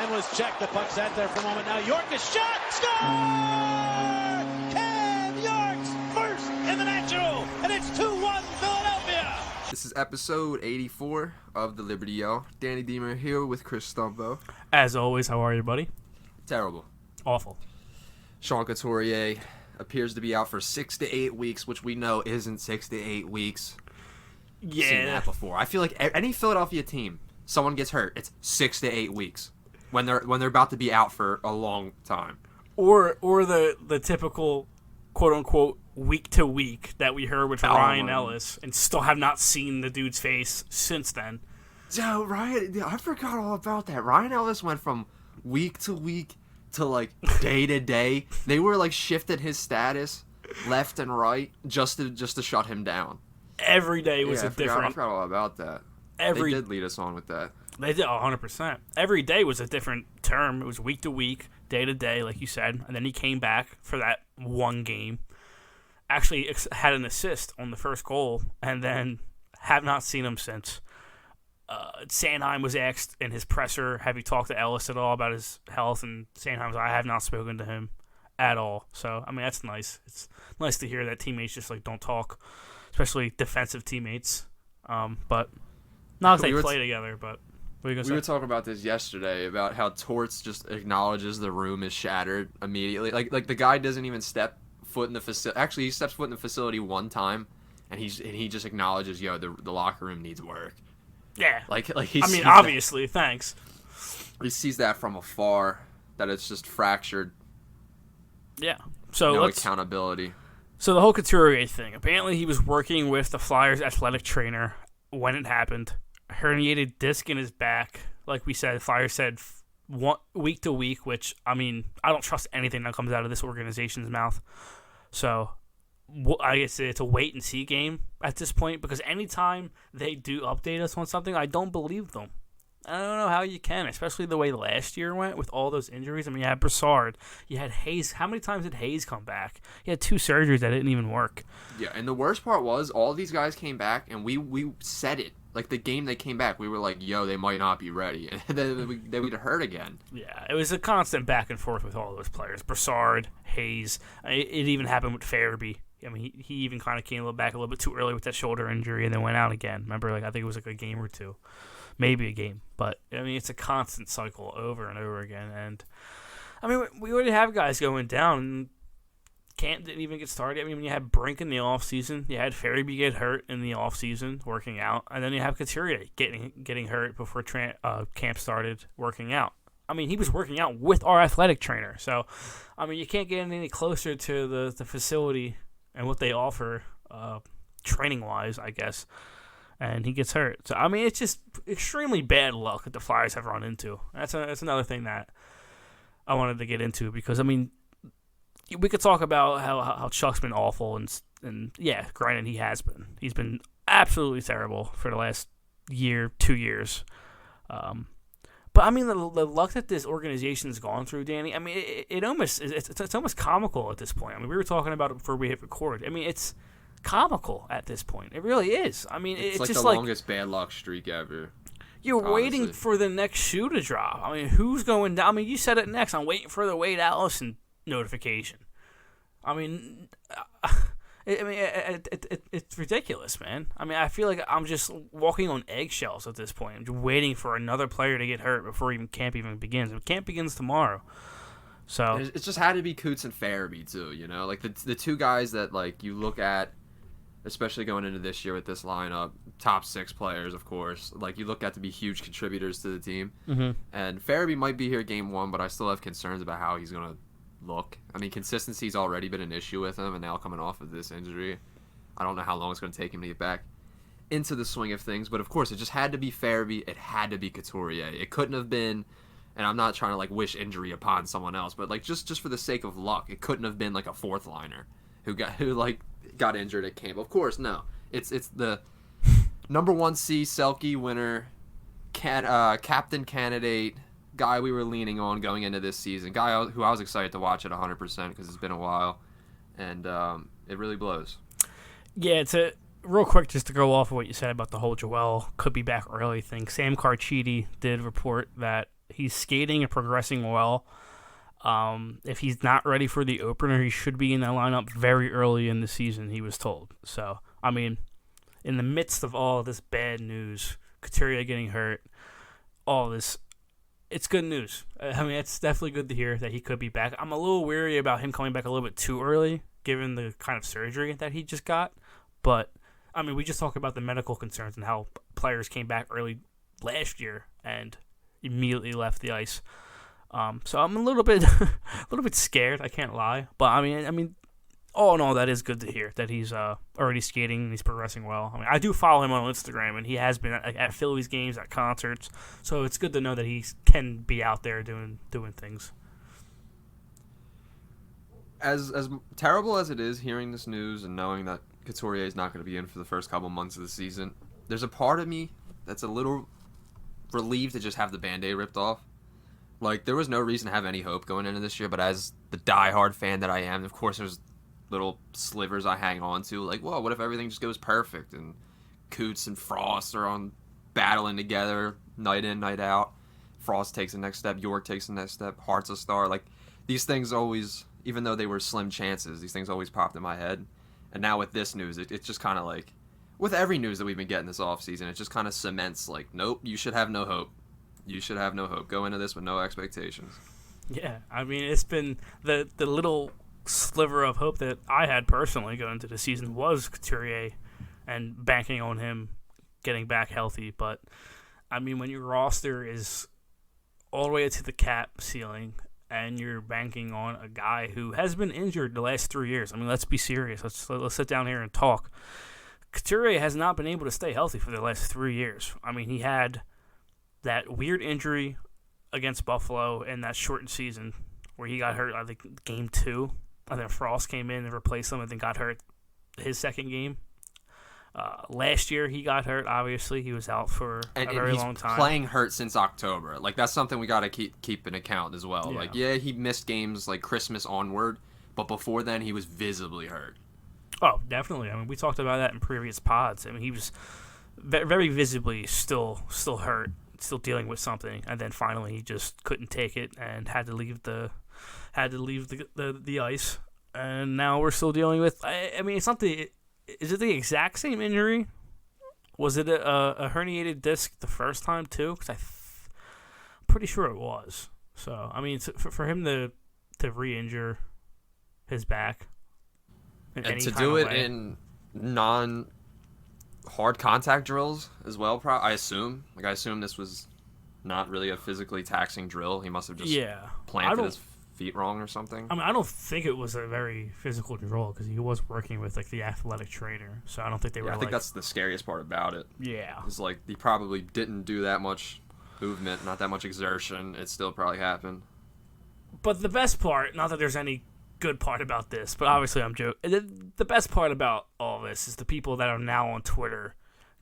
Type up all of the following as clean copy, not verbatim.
and was checked. The puck sat there for a moment. Now York is shot. Score! Cam York's first in the National, and it's 2-1 Philadelphia. This is episode 84 of the Liberty Yell. Danny Deemer here with Chris Stumbo. As always, how are you, buddy? Terrible. Awful. Sean Couturier appears to be out for 6 to 8 weeks, which we know isn't 6 to 8 weeks. Yeah. Seen that before. I feel like any Philadelphia team, someone gets hurt, it's 6 to 8 weeks when they're about to be out for a long time. Or the typical quote unquote week to week that we heard with Ryan Ellis, and still have not seen the dude's face since then. So Ryan, I forgot all about that. Ryan Ellis went from week to week to like day to day. They were like shifted his status left and right just to shut him down. Every day was different. I forgot all about that. They did lead us on with that. They did 100%. Every day was a different term. It was week to week, day to day, like you said. And then he came back for that one game. Actually had an assist on the first goal, and then have not seen him since. Sanheim was asked in his presser, have you talked to Ellis at all about his health? And Sanheim's, I have not spoken to him at all. So, I mean, that's nice. It's nice to hear that teammates just like don't talk, especially defensive teammates. But not that they play together, but what are you gonna say? We were talking about this yesterday about how Torts just acknowledges the room is shattered immediately. Like the guy doesn't even step foot in the facility. Actually, he steps foot in the facility one time, and he just acknowledges, yo, the locker room needs work. Yeah. Like he. I mean, obviously, thanks. He sees that from afar, that it's just fractured. Yeah. So no accountability. So the whole Couturier thing. Apparently, he was working with the Flyers' athletic trainer when it happened. Herniated disc in his back. Like we said, Flyers said week to week, which, I mean, I don't trust anything that comes out of this organization's mouth. So I guess it's a wait-and-see game at this point, because anytime they do update us on something, I don't believe them. I don't know how you can, especially the way last year went with all those injuries. I mean, you had Brassard, you had Hayes. How many times did Hayes come back? He had 2 surgeries that didn't even work. Yeah, and the worst part was all these guys came back, and we said it. Like, the game they came back, we were like, yo, they might not be ready. And then they would hurt again. Yeah, it was a constant back and forth with all those players. Brassard, Hayes. It even happened with Farabee. I mean, he even kind of came back a little bit too early with that shoulder injury and then went out again. Remember, like I think it was like a game or two. Maybe a game. But, I mean, it's a constant cycle over and over again. And, I mean, we already have guys going down. Can't didn't even get started. I mean, you had Brink in the offseason. You had Farabee get hurt in the offseason, working out. And then you have Couturier getting hurt before camp started, working out. I mean, he was working out with our athletic trainer. So, I mean, you can't get any closer to the facility and what they offer training-wise, I guess. And he gets hurt. So, I mean, it's just extremely bad luck that the Flyers have run into. That's another thing that I wanted to get into because, I mean, we could talk about how Chuck's been awful, and yeah, granted, he has been. He's been absolutely terrible for the last year, 2 years. But, I mean, the luck that this organization's gone through, Danny, I mean, it's almost comical at this point. I mean, we were talking about it before we hit record. I mean, it's comical at this point. It really is. I mean, it's like just the longest bad luck streak ever. You're waiting for the next shoe to drop. I mean, who's going down? I mean, you said it next. I'm waiting for the Wade Allison notification. I mean, it's ridiculous, man. I mean, I feel like I'm just walking on eggshells at this point. I'm just waiting for another player to get hurt before camp even begins. And camp begins tomorrow. So it just had to be Coots and Farabee too, you know, like the two guys that like you look at, especially going into this year with this lineup, top 6 players, of course. Like you look at to be huge contributors to the team. Mm-hmm. And Farabee might be here game 1, but I still have concerns about how he's gonna look. I mean, consistency's already been an issue with him, and now coming off of this injury, I don't know how long it's going to take him to get back into the swing of things. But of course, it just had to be Farabee. It had to be Couturier. It couldn't have been, and I'm not trying to like wish injury upon someone else, but like just for the sake of luck, it couldn't have been like a 4th liner who got injured at camp. Of course, no. It's the number 1 C Selke winner, captain candidate. Guy we were leaning on going into this season, guy who I was excited to watch at 100% because it's been a while, and it really blows. Yeah, it's a real quick just to go off of what you said about the whole Joel could be back early thing. Sam Carchidi did report that He's skating and progressing well. If he's not ready for the opener, he should be in that lineup very early in the season, he was told. So, I mean, in the midst of all this bad news, Couturier getting hurt, all this, it's good news. I mean, it's definitely good to hear that he could be back. I'm a little weary about him coming back a little bit too early, given the kind of surgery that he just got. But, I mean, we just talked about the medical concerns and how players came back early last year and immediately left the ice. So I'm a little bit scared. I can't lie, but I mean, all in all, that is good to hear that he's already skating and he's progressing well. I mean, I do follow him on Instagram, and he has been at Phillies games, at concerts. So it's good to know that he can be out there doing things. As terrible as it is hearing this news and knowing that Couturier is not going to be in for the first couple months of the season, there's a part of me that's a little relieved to just have the Band-Aid ripped off. Like, there was no reason to have any hope going into this year, but as the diehard fan that I am, of course there's little slivers I hang on to. Like, whoa, what if everything just goes perfect and Coots and Frost are on battling together night in, night out. Frost takes the next step, York takes the next step, Hart's a star. Like, these things always, even though they were slim chances, these things always popped in my head. And now with this news, it's just kind of like, with every news that we've been getting this offseason, it just kind of cements, like, nope, you should have no hope. You should have no hope. Go into this with no expectations. Yeah, I mean, it's been the little sliver of hope that I had personally going into the season was Couturier and banking on him getting back healthy. But, I mean, when your roster is all the way to the cap ceiling and you're banking on a guy who has been injured the last 3 years, I mean, let's be serious. Let's sit down here and talk. Couturier has not been able to stay healthy for the last 3 years. I mean, he had that weird injury against Buffalo in that shortened season where he got hurt, I think, game 2. I think Frost came in and replaced him and then got hurt his second game. Last year he got hurt, obviously. He was out for a very long time. He's playing hurt since October. Like, that's something we got to keep in account as well. Yeah. Like, yeah, he missed games like Christmas onward, but before then he was visibly hurt. Oh, definitely. I mean, we talked about that in previous pods. I mean, he was very visibly still hurt, still dealing with something, and then finally he just couldn't take it and had to leave the ice. And now we're still dealing with. I mean, it's not the. Is it the exact same injury? Was it a herniated disc the first time too? Because I'm pretty sure it was. So I mean, for him to re-injure his back, and to do it in non-hard contact drills as well. I assume this was not really a physically taxing drill. He must have just planted his feet wrong or something. I mean, I don't think it was a very physical drill because he was working with like the athletic trainer, so I don't think they were. I think that's the scariest part about it. Yeah, it's like he probably didn't do that much movement, not that much exertion. It still probably happened. But the best part, not that there's any good part about this, but obviously I'm joking. The best part about all this is the people that are now on Twitter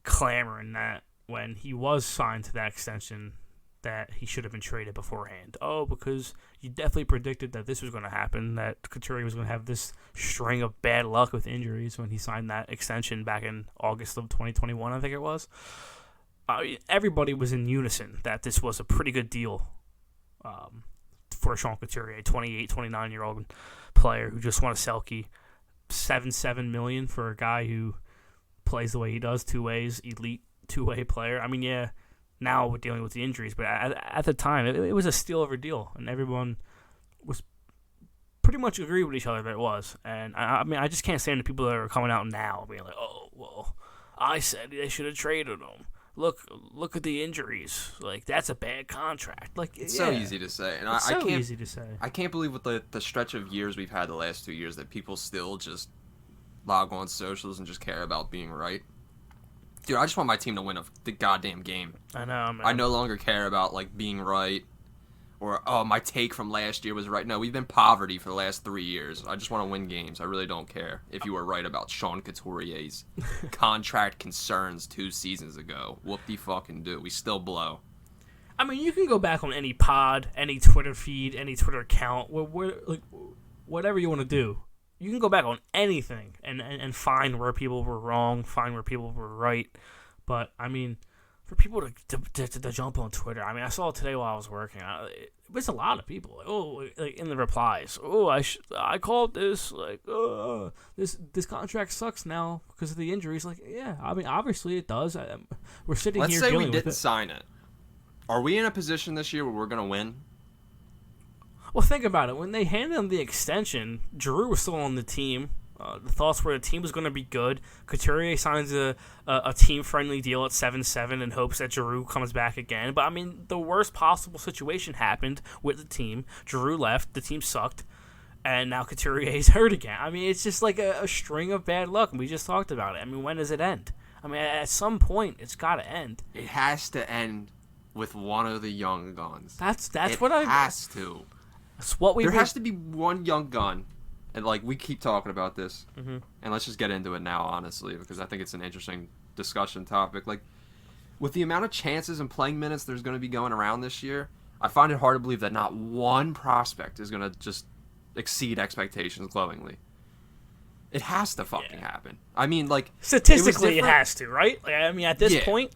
clamoring that when he was signed to that extension, that he should have been traded beforehand. Oh, because you definitely predicted that this was going to happen, that Couturier was going to have this string of bad luck with injuries when he signed that extension back in August of 2021, I think it was. Everybody was in unison that this was a pretty good deal for Sean Couturier, a 28, 29-year-old player who just won a Selke. $7 million for a guy who plays the way he does, two ways, elite two-way player. I mean, yeah, now we're dealing with the injuries, but at the time, it was a steal over deal, and everyone was pretty much agreed with each other that it was. And I mean, I just can't stand the people that are coming out now being like, oh, well, I said they should have traded him. Look at the injuries. Like, that's a bad contract. Like, it's so easy to say. And it's easy to say. I can't believe with the stretch of years we've had the last 2 years that people still just log on socials and just care about being right. Dude, I just want my team to win the goddamn game. I know, man. I no longer care about, like, being right or, oh, my take from last year was right. No, we've been poverty for the last 3 years. I just want to win games. I really don't care if you were right about Sean Couturier's contract concerns 2 seasons ago. Whoop-de-fucking-do. We still blow. I mean, you can go back on any pod, any Twitter feed, any Twitter account, like, whatever you want to do. You can go back on anything and find where people were wrong, find where people were right. But, I mean, for people to jump on Twitter. I mean, I saw it today while I was working. It's a lot of people. Like in the replies. I called this. Like, this contract sucks now because of the injuries. Like, yeah, I mean, obviously it does. We're sitting Let's here. say dealing we with didn't it. sign it. Are we in a position this year where we're gonna win? Well, think about it. When they handed him the extension, Giroux was still on the team. The thoughts were the team was going to be good. Couturier signs a team-friendly deal at 7-7 in hopes that Giroux comes back again. But, I mean, the worst possible situation happened with the team. Giroux left. The team sucked. And now Couturier's hurt again. I mean, it's just like a string of bad luck. And we just talked about it. I mean, when does it end? I mean, at some point, it's got to end. It has to end with one of the young guns. That's it what I... It has to. That's what we... There has to be one young gun. And, like, we keep talking about this. Mm-hmm. And let's just get into it now, honestly, because I think it's an interesting discussion topic. Like, with the amount of chances and playing minutes there's going to be going around this year, I find it hard to believe that not one prospect is going to just exceed expectations glowingly. It has to fucking happen. I mean, like... Statistically, it has to, right? Like, I mean, at this point...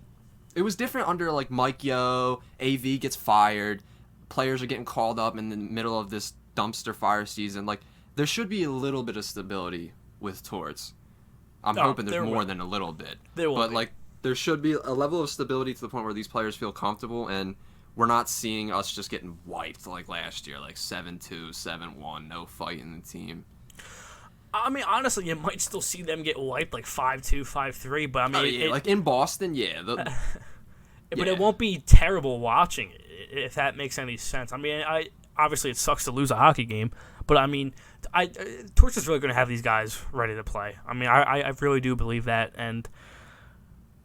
It was different under, like, Mike Yo, AV gets fired, players are getting called up in the middle of this dumpster fire season. Like, there should be a little bit of stability with Torts. I'm hoping there's more than a little bit. Like, there should be a level of stability to the point where these players feel comfortable, and we're not seeing us just getting wiped like last year, like 7-2, 7-1, no fight in the team. I mean, honestly, you might still see them get wiped like 5-2, 5-3, but I mean... like in Boston, but it won't be terrible watching it, if that makes any sense. I mean, obviously it sucks to lose a hockey game, but I mean, Torch is really going to have these guys ready to play. I mean, I really do believe that, and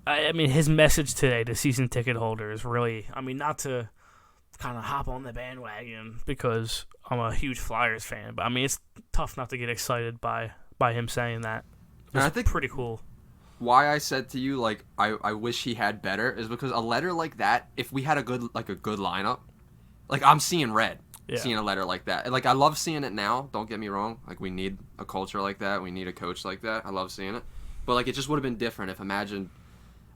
I mean, his message today to season ticket holders really, I mean, not to kind of hop on the bandwagon because I'm a huge Flyers fan, but I mean, it's tough not to get excited by him saying that. It's I think pretty cool. Why I said to you, like, I wish he had better is because a letter like that, if we had a good lineup, like, I'm seeing red. Yeah. Seeing a letter like that. And, like, I love seeing it now. Don't get me wrong. Like, we need a culture like that. We need a coach like that. I love seeing it. But, like, it just would have been different if, imagine,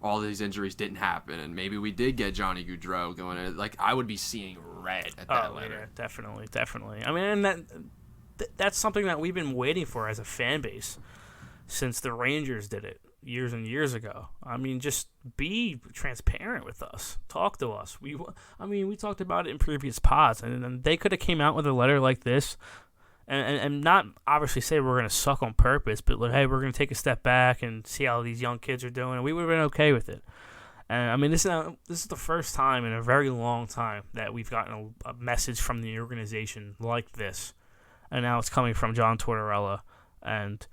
all these injuries didn't happen and maybe we did get Johnny Gaudreau going in. Like, I would be seeing red at that letter. Yeah, definitely. I mean, and that's something that we've been waiting for as a fan base since the Rangers did it years and years ago. I mean, just be transparent with us. Talk to us. We talked about it in previous pods, and they could have came out with a letter like this and not obviously say we're going to suck on purpose, but like, hey, we're going to take a step back and see how these young kids are doing, and we would have been okay with it. And I mean, this is the first time in a very long time that we've gotten a message from the organization like this, and now it's coming from John Tortorella, and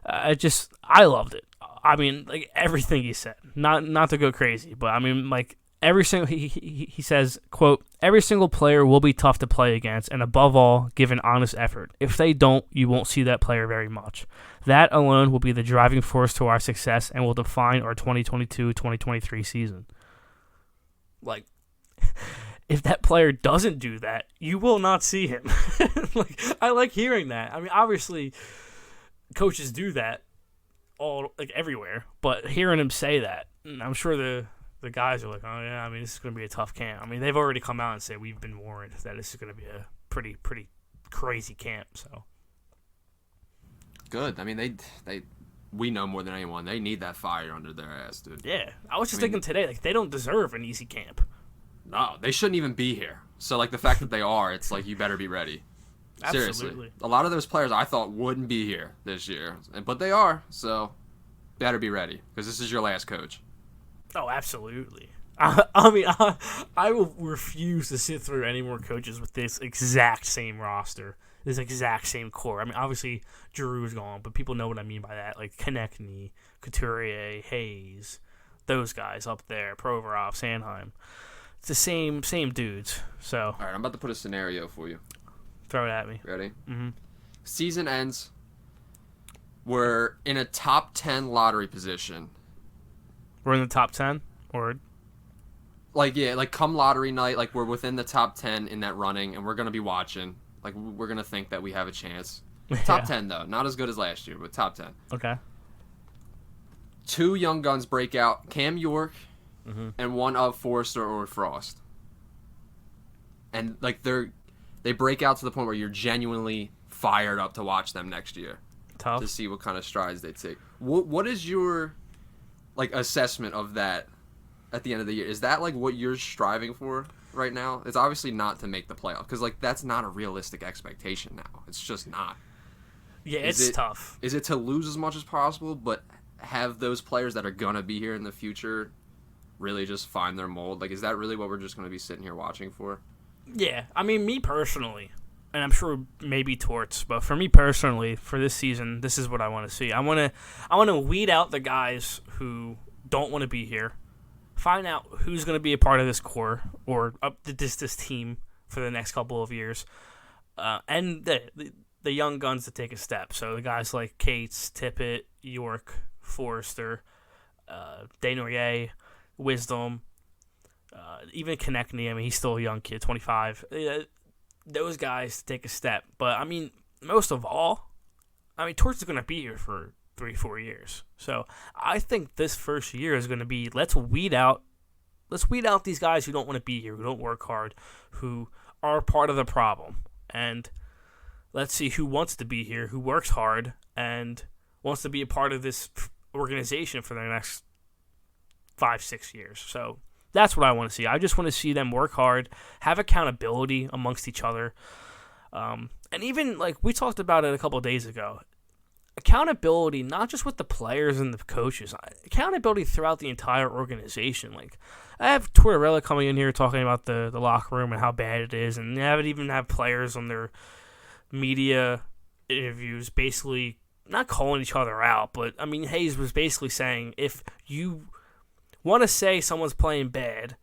I loved it. I mean, like, everything he said. Not to go crazy, but I mean, like, every single he says, quote, "Every single player will be tough to play against, and above all, give an honest effort. If they don't, you won't see that player very much. That alone will be the driving force to our success and will define our 2022-2023 season." Like, if that player doesn't do that, you will not see him. Like, I like hearing that. I mean, obviously, coaches do that everywhere, but hearing him say that, I'm sure the guys are like, oh yeah, I mean, this is going to be a tough camp. I mean, they've already come out and said we've been warned that this is going to be a pretty crazy camp. So good. I mean, we know more than anyone. They need that fire under their ass, dude. Yeah, I was just thinking today, like, they don't deserve an easy camp. No, they shouldn't even be here. So, like, the fact that they are, it's like, you better be ready. Seriously. Absolutely. A lot of those players I thought wouldn't be here this year, but they are, so better be ready, because this is your last coach. Oh, absolutely. I mean, I will refuse to sit through any more coaches with this exact same roster, this exact same core. I mean, obviously, Giroux is gone, but people know what I mean by that, like Konechny, Couturier, Hayes, those guys up there, Provorov, Sanheim. It's the same dudes, so. All right, I'm about to put a scenario for you. Throw it at me. Ready? Mm-hmm. Season ends. We're in a top 10 lottery position. We're in the top 10? Or? Like, yeah, like come lottery night, like we're within the top 10 in that running, and we're going to be watching. Like, we're going to think that we have a chance. Top 10, though. Not as good as last year, but top 10. Okay. 2 young guns break out. Cam York and one of Forrester or Frost. And like they break out to the point where you're genuinely fired up to watch them next year. Tough. To see what kind of strides they take. What is your like assessment of that at the end of the year? Is that like what you're striving for right now? It's obviously not to make the playoff because like that's not a realistic expectation now. It's just not. Yeah, it's tough. Is it to lose as much as possible, but have those players that are gonna be here in the future really just find their mold? Like, is that really what we're just gonna be sitting here watching for? Yeah, I mean, me personally, and I'm sure maybe Torts, but for me personally, for this season, this is what I want to see. I want to weed out the guys who don't want to be here, find out who's going to be a part of this core or this team for the next couple of years, and the young guns to take a step. So the guys like Cates, Tippett, York, Forrester, Desnoyers, Wisdom, even Konechny. I mean, he's still a young kid, 25. Those guys to take a step. But, I mean, most of all, I mean, Torts is going to be here for 3-4 years. So I think this first year is going to be let's weed out these guys who don't want to be here, who don't work hard, who are part of the problem. And let's see who wants to be here, who works hard, and wants to be a part of this organization for the next 5-6 years. So that's what I want to see. I just want to see them work hard, have accountability amongst each other. And even, like, we talked about it a couple of days ago, accountability, not just with the players and the coaches, accountability throughout the entire organization. Like, I have Tortorella coming in here talking about the locker room and how bad it is, and they haven't even have players on their media interviews basically not calling each other out, but, I mean, Hayes was basically saying if you want to say someone's playing bad,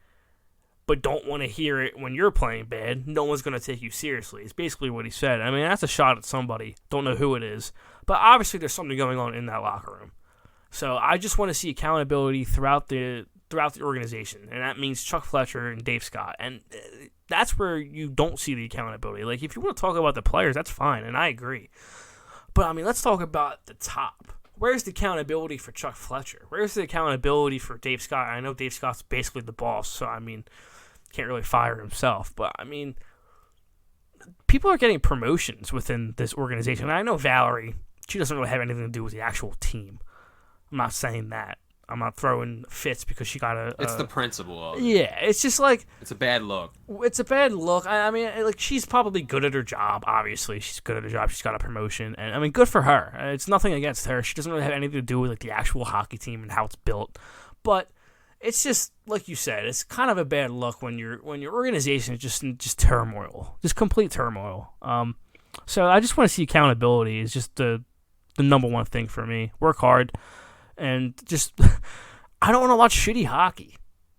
but don't want to hear it when you're playing bad, no one's going to take you seriously. It's basically what he said. I mean, that's a shot at somebody. Don't know who it is. But obviously there's something going on in that locker room. So I just want to see accountability throughout the organization. And that means Chuck Fletcher and Dave Scott. And that's where you don't see the accountability. Like, if you want to talk about the players, that's fine, and I agree. But, I mean, let's talk about the top. Where's the accountability for Chuck Fletcher? Where's the accountability for Dave Scott? I know Dave Scott's basically the boss, so, I mean, can't really fire himself. But, I mean, people are getting promotions within this organization. And I know Valerie, she doesn't really have anything to do with the actual team. I'm not saying that. I'm not throwing fits because she got a... It's the principle of it. Yeah, it's just like... It's a bad look. It's a bad look. I mean, like, she's probably good at her job, obviously. She's good at her job. She's got a promotion. And, I mean, good for her. It's nothing against her. She doesn't really have anything to do with, like, the actual hockey team and how it's built. But it's just, like you said, it's kind of a bad look when your organization is just in turmoil. Just complete turmoil. So I just want to see accountability is just the number one thing for me. Work hard. And just, I don't want to watch shitty hockey.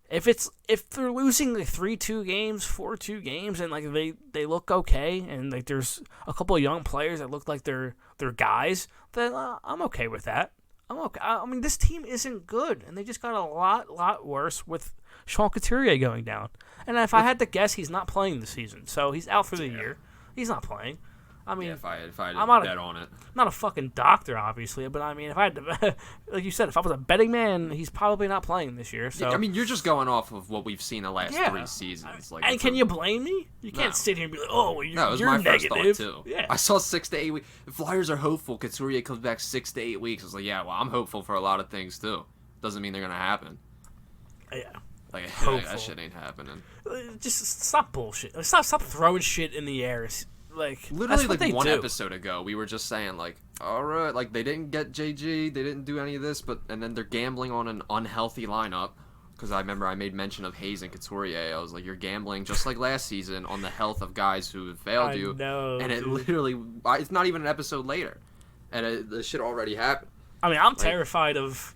If they're losing like 3-2 games, 4-2 games, and like they look okay, and like there's a couple of young players that look like they're guys, then I'm okay with that. I'm okay. I mean, this team isn't good, and they just got a lot worse with Sean Couturier going down. And if I had to guess, he's not playing this season, so he's out for the year. He's not playing. I mean, if I had I'm to bet on it. I'm not a fucking doctor, obviously, but I mean, if I had to, like you said, if I was a betting man, he's probably not playing this year. So I mean, you're just going off of what we've seen the last 3 seasons. Like, and can you blame me? You can't sit here and be like, "Oh, well, no, it was you're my negative." first thought too. Yeah. I saw 6 to 8 weeks. The Flyers are hopeful. Couturier comes back 6 to 8 weeks. I was like, yeah, well, I'm hopeful for a lot of things too. Doesn't mean they're gonna happen. Yeah. Like, that shit ain't happening. Just stop bullshit. Stop throwing shit in the air. Like, literally, like one do. episode ago, we were just saying like, all right, like they didn't get JG, they didn't do any of this, and then they're gambling on an unhealthy lineup. Because I remember I made mention of Hayes and Couturier. I was like, you're gambling just like last season on the health of guys who have failed you. Know, and it literally, it's not even an episode later, and the shit already happened. I mean, I'm terrified of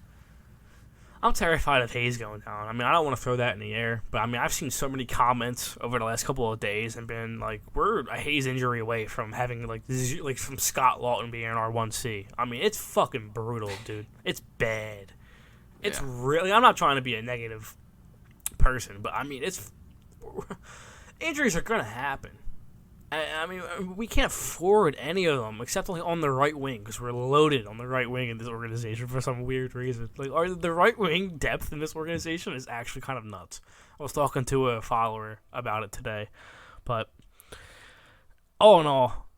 Hayes going down. I mean, I don't want to throw that in the air, but I mean, I've seen so many comments over the last couple of days and been like, we're a Hayes injury away from having like from Scott Lawton being our 1C. I mean, it's fucking brutal, dude. It's bad. It's really. I'm not trying to be a negative person, but I mean, injuries are gonna happen. I mean, we can't forward any of them except on the right wing because we're loaded on the right wing in this organization for some weird reason. Like, the right wing depth in this organization is actually kind of nuts. I was talking to a follower about it today, but all in all,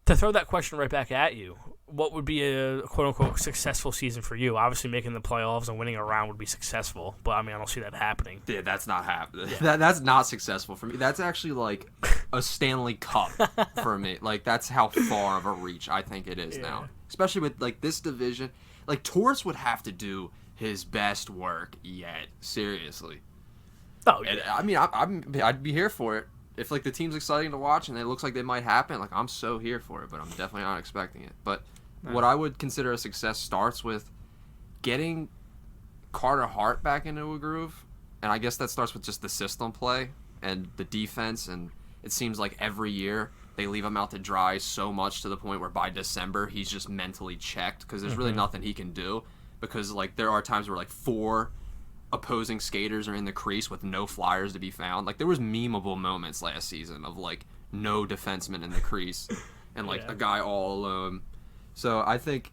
to throw that question right back at you, what would be a quote-unquote successful season for you? Obviously, making the playoffs and winning a round would be successful, but I mean, I don't see that happening. Yeah, that's not happening. Yeah. That's not successful for me. That's actually like a Stanley Cup for me. Like, that's how far of a reach I think it is now. Especially with, like, this division. Like, Torts would have to do his best work yet. Seriously. Oh, yeah. And, I mean, I'd be here for it. If, like, the team's exciting to watch and it looks like it might happen, like, I'm so here for it, but I'm definitely not expecting it. But what I would consider a success starts with getting Carter Hart back into a groove, and I guess that starts with just the system play and the defense, and it seems like every year they leave him out to dry so much to the point where by December he's just mentally checked because there's really nothing he can do because, like, there are times where, like, 4 opposing skaters are in the crease with no flyers to be found. Like, there was memeable moments last season of, like, no defenseman in the crease and, like, a guy all alone. So I think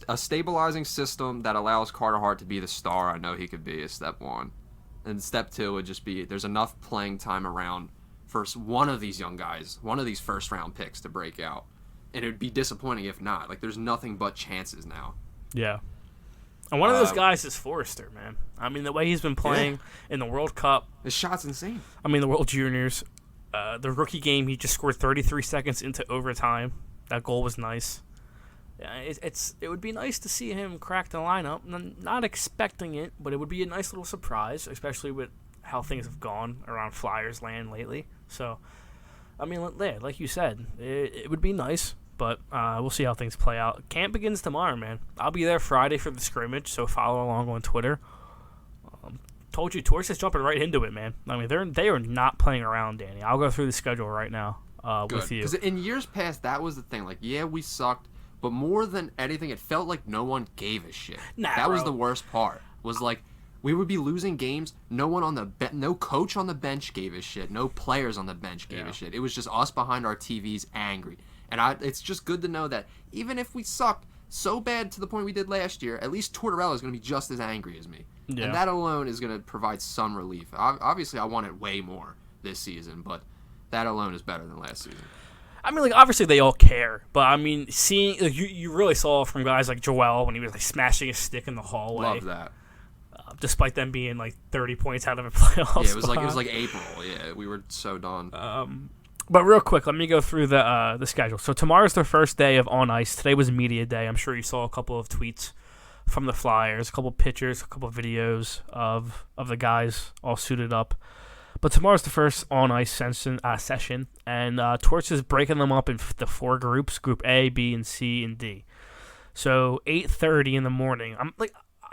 a stabilizing system that allows Carter Hart to be the star I know he could be is step one. And step 2 would just be there's enough playing time around for one of these young guys, one of these first-round picks to break out. And it would be disappointing if not. Like, there's nothing but chances now. Yeah. And one of those guys is Forrester, man. I mean, the way he's been playing in the World Cup. His shot's insane. I mean, the World Juniors. The rookie game, he just scored 33 seconds into overtime. That goal was nice. It would be nice to see him crack the lineup. I'm not expecting it, but it would be a nice little surprise, especially with how things have gone around Flyers land lately. So, I mean, like you said, it would be nice. But we'll see how things play out. Camp begins tomorrow, man. I'll be there Friday for the scrimmage, so follow along on Twitter. Told you, Torts is jumping right into it, man. I mean, they are not playing around, Danny. I'll go through the schedule right now with you. Because in years past, that was the thing. Like, yeah, we sucked, but more than anything, it felt like no one gave a shit. That was the worst part. Was like we would be losing games. No one on the no coach on the bench gave a shit. No players on the bench gave a shit. It was just us behind our TVs angry. And it's just good to know that even if we sucked so bad to the point we did last year, at least Tortorella is going to be just as angry as me. Yeah. And that alone is going to provide some relief. Obviously, I want it way more this season, but that alone is better than last season. I mean, like, obviously they all care, but I mean, seeing like, you really saw from guys like Joel when he was like smashing his stick in the hallway. Love that. Despite them being like 30 points out of a playoff. Yeah, it was like April. Yeah, we were so done. But real quick, let me go through the schedule. So tomorrow's their first day of on ice. Today was media day. I'm sure you saw a couple of tweets from the Flyers, a couple of pictures, a couple of videos of the guys all suited up. But tomorrow's the first on ice session, and Torch is breaking them up in the 4 groups: Group A, B, and C, and D. So 8:30 in the morning.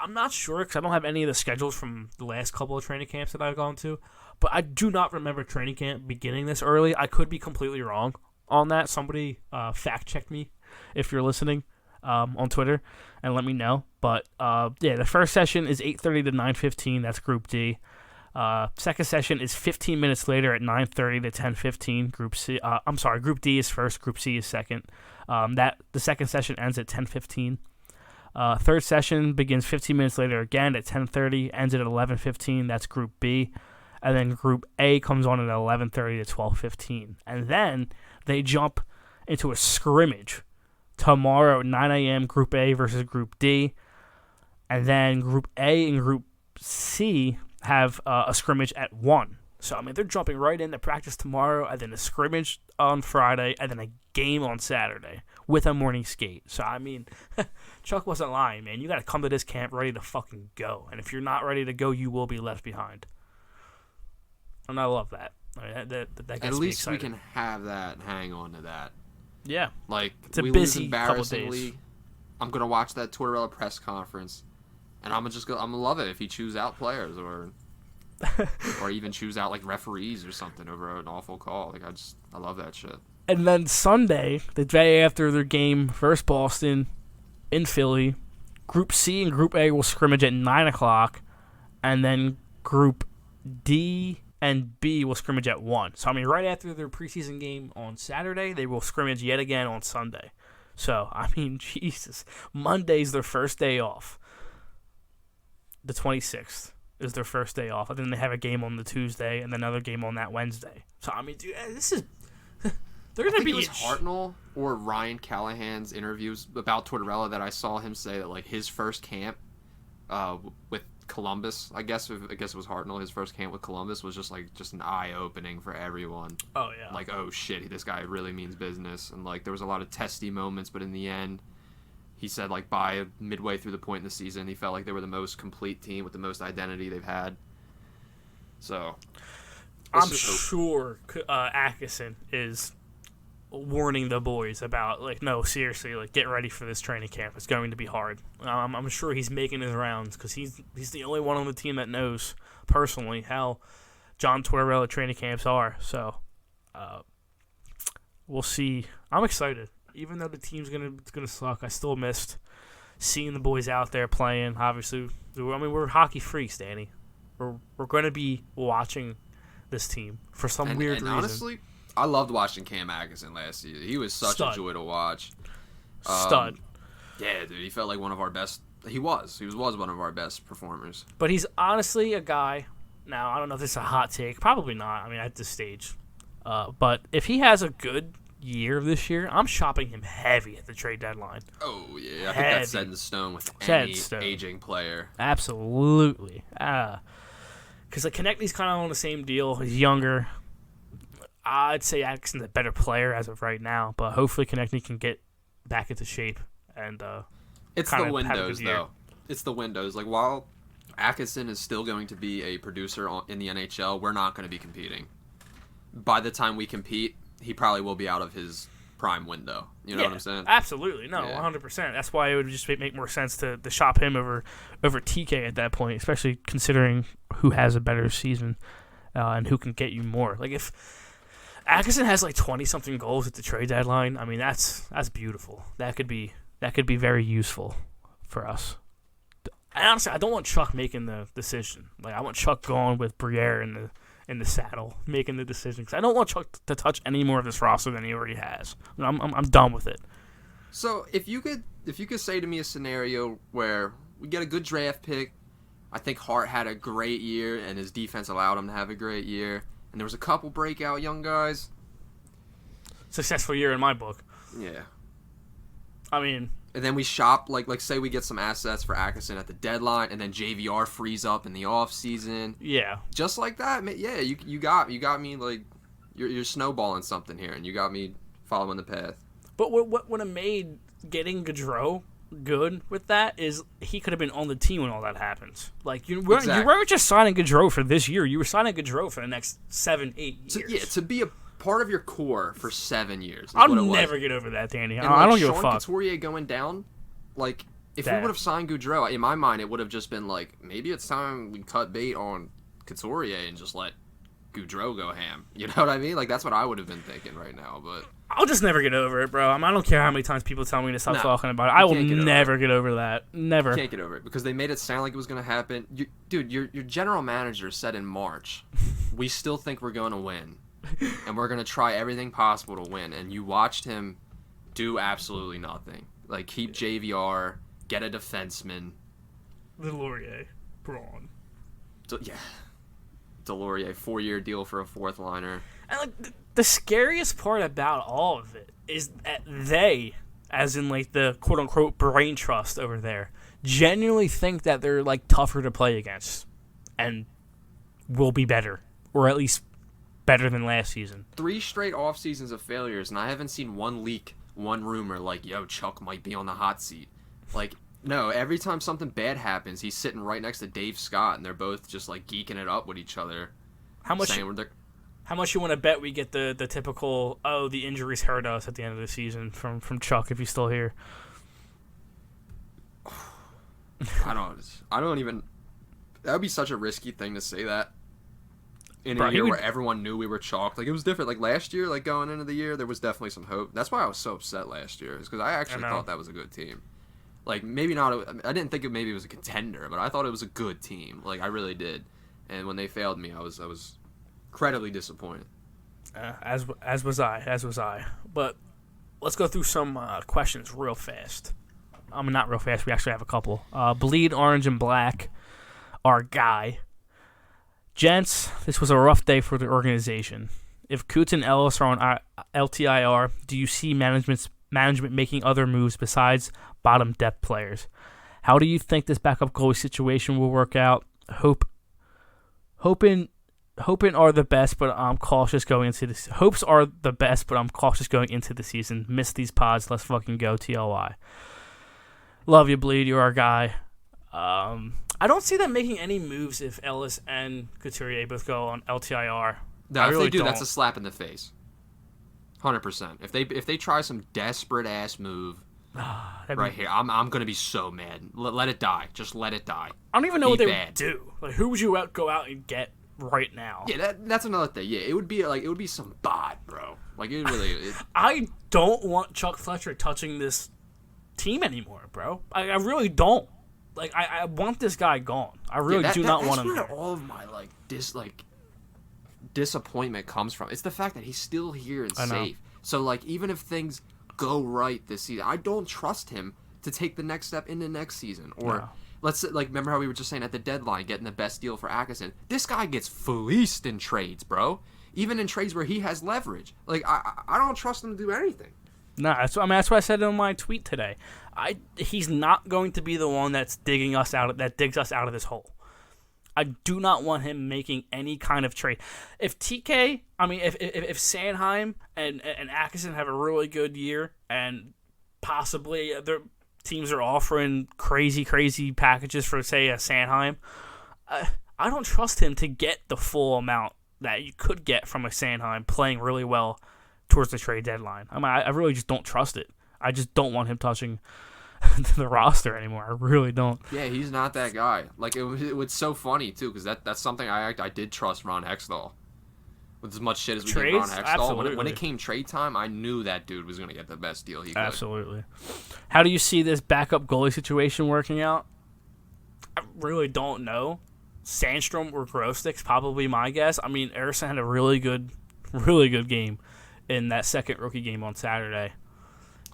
I'm not sure because I don't have any of the schedules from the last couple of training camps that I've gone to. But I do not remember training camp beginning this early. I could be completely wrong on that. Somebody fact-check me if you're listening on Twitter and let me know. But, the first session is 8:30 to 9:15. That's Group D. Second session is 15 minutes later at 9:30 to 10:15. Group D is first. Group C is second. The second session ends at 10:15. Third session begins 15 minutes later again at 10:30. Ends at 11:15. That's Group B. And then Group A comes on at 11:30 to 12:15. And then they jump into a scrimmage tomorrow at 9 a.m. Group A versus Group D. And then Group A and Group C have a scrimmage at 1. So, I mean, they're jumping right into practice tomorrow, and then a scrimmage on Friday, and then a game on Saturday with a morning skate. So, I mean, Chuck wasn't lying, man. You got to come to this camp ready to fucking go. And if you're not ready to go, you will be left behind. And I love that. I mean, that gets me excited. At least we can have that and hang on to that. Yeah. Like, it's a we busy lose embarrassingly. I'm going to watch that Tortorella press conference, and I'm gonna love it if he chews out players or even choose out like referees or something over an awful call. Like I love that shit. And then Sunday, the day after their game versus Boston in Philly, Group C and Group A will scrimmage at 9 o'clock, and then Group D and B will scrimmage at 1. So, I mean, right after their preseason game on Saturday, they will scrimmage yet again on Sunday. So, I mean, Jesus. Monday's their first day off. The 26th is their first day off. And then they have a game on the Tuesday and then another game on that Wednesday. So, I mean, dude, this is... They're going to be... It was Hartnell or Ryan Callahan's interviews about Tortorella that I saw him say that, like, his first camp with Columbus, I guess it was Hartnell, his first camp with Columbus was just an eye-opening for everyone. Oh, yeah. Like, oh, shit, this guy really means business. And, like, there was a lot of testy moments, but in the end, he said, like, by midway through the point in the season, he felt like they were the most complete team with the most identity they've had. So, I'm sure Atkinson is warning the boys about, like, no, seriously, like, get ready for this training camp. It's going to be hard. I'm sure he's making his rounds because he's the only one on the team that knows personally how John Tortorella training camps are. So we'll see. I'm excited. Even though the team's gonna suck, I still missed seeing the boys out there playing. Obviously, I mean, we're hockey freaks, Danny. We're going to be watching this team for some weird reason. Honestly, I loved watching Cam Atkinson last year. He was such a joy to watch. Stud. Yeah, dude, he felt like one of our best. He was one of our best performers. But he's honestly a guy. Now, I don't know if this is a hot take. Probably not. I mean, at this stage. But if he has a good year this year, I'm shopping him heavy at the trade deadline. Oh, yeah. I think that's set in stone with any aging player. Absolutely. Because like, Konechny's kind of on the same deal. He's younger. I'd say Atkinson's a better player as of right now, but hopefully Konechny can get back into shape and it's the windows, though. It's the windows. Like, while Atkinson is still going to be a producer in the NHL, we're not going to be competing. By the time we compete, he probably will be out of his prime window. You know what I'm saying? Absolutely. No, 100%. That's why it would just make more sense to shop him over TK at that point, especially considering who has a better season and who can get you more. Like, if Atkinson has like 20-something goals at the trade deadline, I mean, that's beautiful. That could be very useful for us. And honestly, I don't want Chuck making the decision. Like, I want Chuck going with Briere in the saddle, making the decision. Because I don't want Chuck to touch any more of this roster than he already has. I'm done with it. So if you could say to me a scenario where we get a good draft pick, I think Hart had a great year and his defense allowed him to have a great year, and there was a couple breakout young guys. Successful year in my book. Yeah. I mean, and then we shop, like say we get some assets for Atkinson at the deadline, and then JVR frees up in the off season. Yeah. Just like that, yeah. You got me, like, you're snowballing something here, and you got me following the path. But what would have made getting Gaudreau good with that is he could have been on the team when all that happens. Like, you weren't just signing Gaudreau for this year. You were signing Gaudreau for the next 7-8 years. To be a part of your core for 7 years. I'll never get over that, Danny. And I don't give a fuck. Couturier going down, like, if we would have signed Gaudreau, in my mind, it would have just been like, maybe it's time we cut bait on Couturier and just let Gaudreau go ham. You know what I mean? Like, that's what I would have been thinking right now. But I'll just never get over it, bro. I don't care how many times people tell me to stop talking about it. I will never get over that. Never. You can't get over it because they made it sound like it was going to happen. Your general manager said in March, we still think we're going to win. And we're going to try everything possible to win. And you watched him do absolutely nothing. Like, keep JVR, get a defenseman. Delorier, Braun. Delorier, 4-year deal for a fourth liner. And, like, the scariest part about all of it is that they, as in, like, the quote-unquote brain trust over there, genuinely think that they're, like, tougher to play against and will be better. Or at least better than last season. 3 straight off seasons of failures, and I haven't seen one leak, one rumor like, yo, Chuck might be on the hot seat. Like, no, every time something bad happens, he's sitting right next to Dave Scott, and they're both just, like, geeking it up with each other. How much you want to bet we get the typical, oh, the injuries hurt us at the end of the season from Chuck if he's still here? I don't even. That would be such a risky thing to say that. In a year where everyone knew we were chalked. Like, it was different. Like, last year, like, going into the year, there was definitely some hope. That's why I was so upset last year, is because I actually thought that was a good team. Like, maybe not, I didn't think maybe it was a contender, but I thought it was a good team. Like, I really did. And when they failed me, I was Incredibly disappointed. As was I. But let's go through some questions real fast. I mean, not real fast. We actually have a couple. Bleed Orange and Black, our guy. Gents, this was a rough day for the organization. If Coots and Ellis are on LTIR, do you see management making other moves besides bottom depth players? How do you think this backup goalie situation will work out? Hoping are the best, but I'm cautious going into this. Hopes are the best, but I'm cautious going into the season. Miss these pods. Let's fucking go. TLY. Love you, Bleed. You're our guy. I don't see them making any moves if Ellis and Couturier both go on LTIR. No, if they do, that's a slap in the face. 100%. If they try some desperate ass move right here, I'm gonna be so mad. Let it die. Just let it die. I don't even know what they would do. Like, who would you go out and get right now? Yeah, that's another thing. Yeah, it would be some bot, bro. Like it really. I don't want Chuck Fletcher touching this team anymore, bro. I really don't. Like, I want this guy gone. I really do not want him there. That's where all of my disappointment comes from. It's the fact that he's still here and safe. So like, even if things go right this season, I don't trust him to take the next step into next season. Or let's like, remember how we were just saying at the deadline, getting the best deal for Atkinson. This guy gets fleeced in trades, bro. Even in trades where he has leverage. Like, I don't trust him to do anything. No, that's what I said in my tweet today. He's not going to be the one that digs us out of this hole. I do not want him making any kind of trade. If TK, if Sanheim and Atkinson have a really good year, and possibly other teams are offering crazy packages for, say, a Sanheim, I don't trust him to get the full amount that you could get from a Sanheim playing really well towards the trade deadline. I really just don't trust it. I just don't want him touching the roster anymore. I really don't. Yeah, he's not that guy. Like, it was so funny too, because that's something I did trust Ron Hextall. With as much shit as we gave Ron Hextall, absolutely. When it came trade time, I knew that dude was gonna get the best deal he could. Absolutely. How do you see this backup goalie situation working out? I really don't know. Sandstrom or Grostek's probably my guess. I mean, Eriksson had a really good game in that second rookie game on Saturday.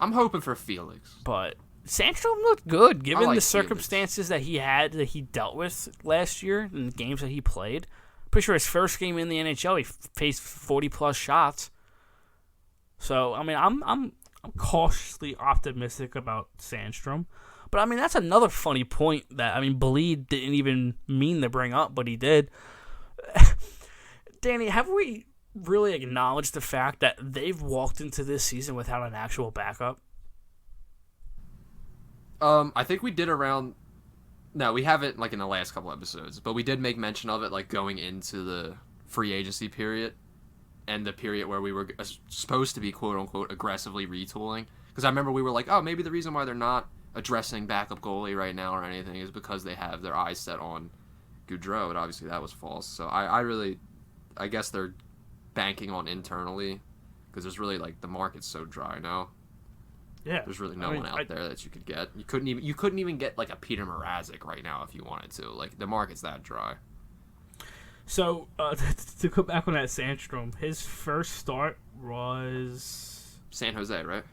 I'm hoping for Felix. But Sandstrom looked good, given the circumstances Felix. that he dealt with last year and the games that he played. Pretty sure his first game in the NHL, he faced 40+ shots. So, I mean, I'm cautiously optimistic about Sandstrom. But, I mean, that's another funny point that, Bleed didn't even mean to bring up, but he did. Danny, have we really acknowledged the fact that they've walked into this season without an actual backup? I think we did around... No, we haven't, like, in the last couple episodes, but we did make mention of it, like, going into the free agency period and the period where we were supposed to be, quote-unquote, aggressively retooling. Because I remember we were like, oh, maybe the reason why they're not addressing backup goalie right now or anything is because they have their eyes set on Gaudreau, and obviously that was false. So I guess they're banking on internally, because there's really, like, the market's so dry now. Yeah, there's really no one out there that you could get. You couldn't even get like a Peter Mrazek right now if you wanted to. Like, the market's that dry. So to go back on that Sandstrom, his first start was San Jose, right?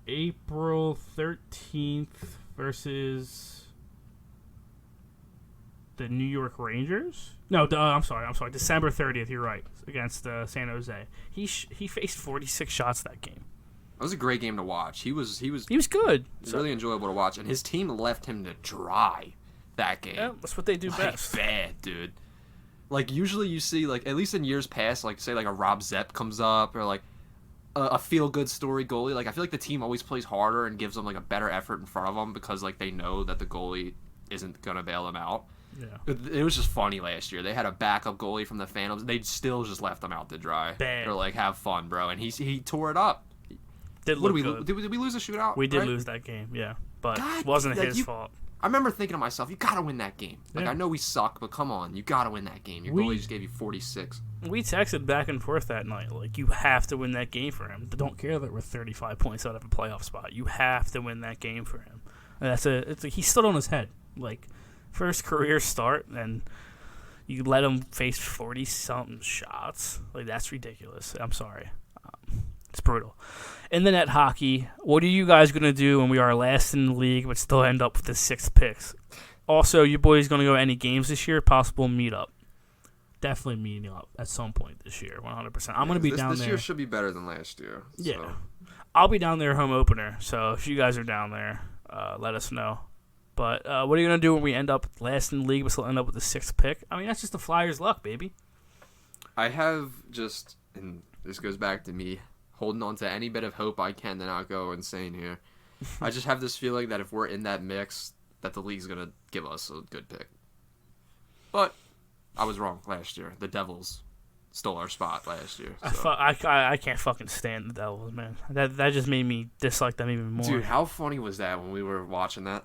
April 13th versus the New York Rangers. No, I'm sorry. December 30th. You're right, against San Jose. He faced 46 shots that game. It was a great game to watch. He was good. It was really enjoyable to watch, and his team left him to dry that game. Yeah, that's what they do best. Bad, dude. Like, usually you see, like, at least in years past, like, say, like, a Rob Zepp comes up, or, like, a feel-good story goalie. Like, I feel like the team always plays harder and gives them, like, a better effort in front of them because, like, they know that the goalie isn't going to bail them out. Yeah. It was just funny last year. They had a backup goalie from the Phantoms. They still just left them out to dry. Bad. Or, like, have fun, bro. And he tore it up. Did we lose a shootout? We did lose that game, yeah. But it wasn't his fault. I remember thinking to myself, you gotta win that game. Like, I know we suck, but come on, you gotta win that game. Your goalie just gave you 46. We texted back and forth that night, like, you have to win that game for him. Don't care that we're 35 points out of a playoff spot. You have to win that game for him. And he stood on his head. Like, first career start, and You let them face 40-something shots. Like, that's ridiculous. I'm sorry. It's brutal. In the net hockey, what are you guys going to do when we are last in the league but still end up with the 6th picks? Also, you boys going to go to any games this year? Possible meetup. Definitely meeting up at some point this year, 100%. I'm going to be down there. This year should be better than last year. So. Yeah. I'll be down there home opener, so if you guys are down there, let us know. But what are you going to do when we end up last in the league but still end up with the 6th pick? I mean, that's just the Flyers' luck, baby. I have just, and this goes back to me, holding on to any bit of hope I can to not go insane here. I just have this feeling that if we're in that mix, that the league's going to give us a good pick. But I was wrong last year. The Devils stole our spot last year. So. I can't fucking stand the Devils, man. That just made me dislike them even more. Dude, how funny was that when we were watching that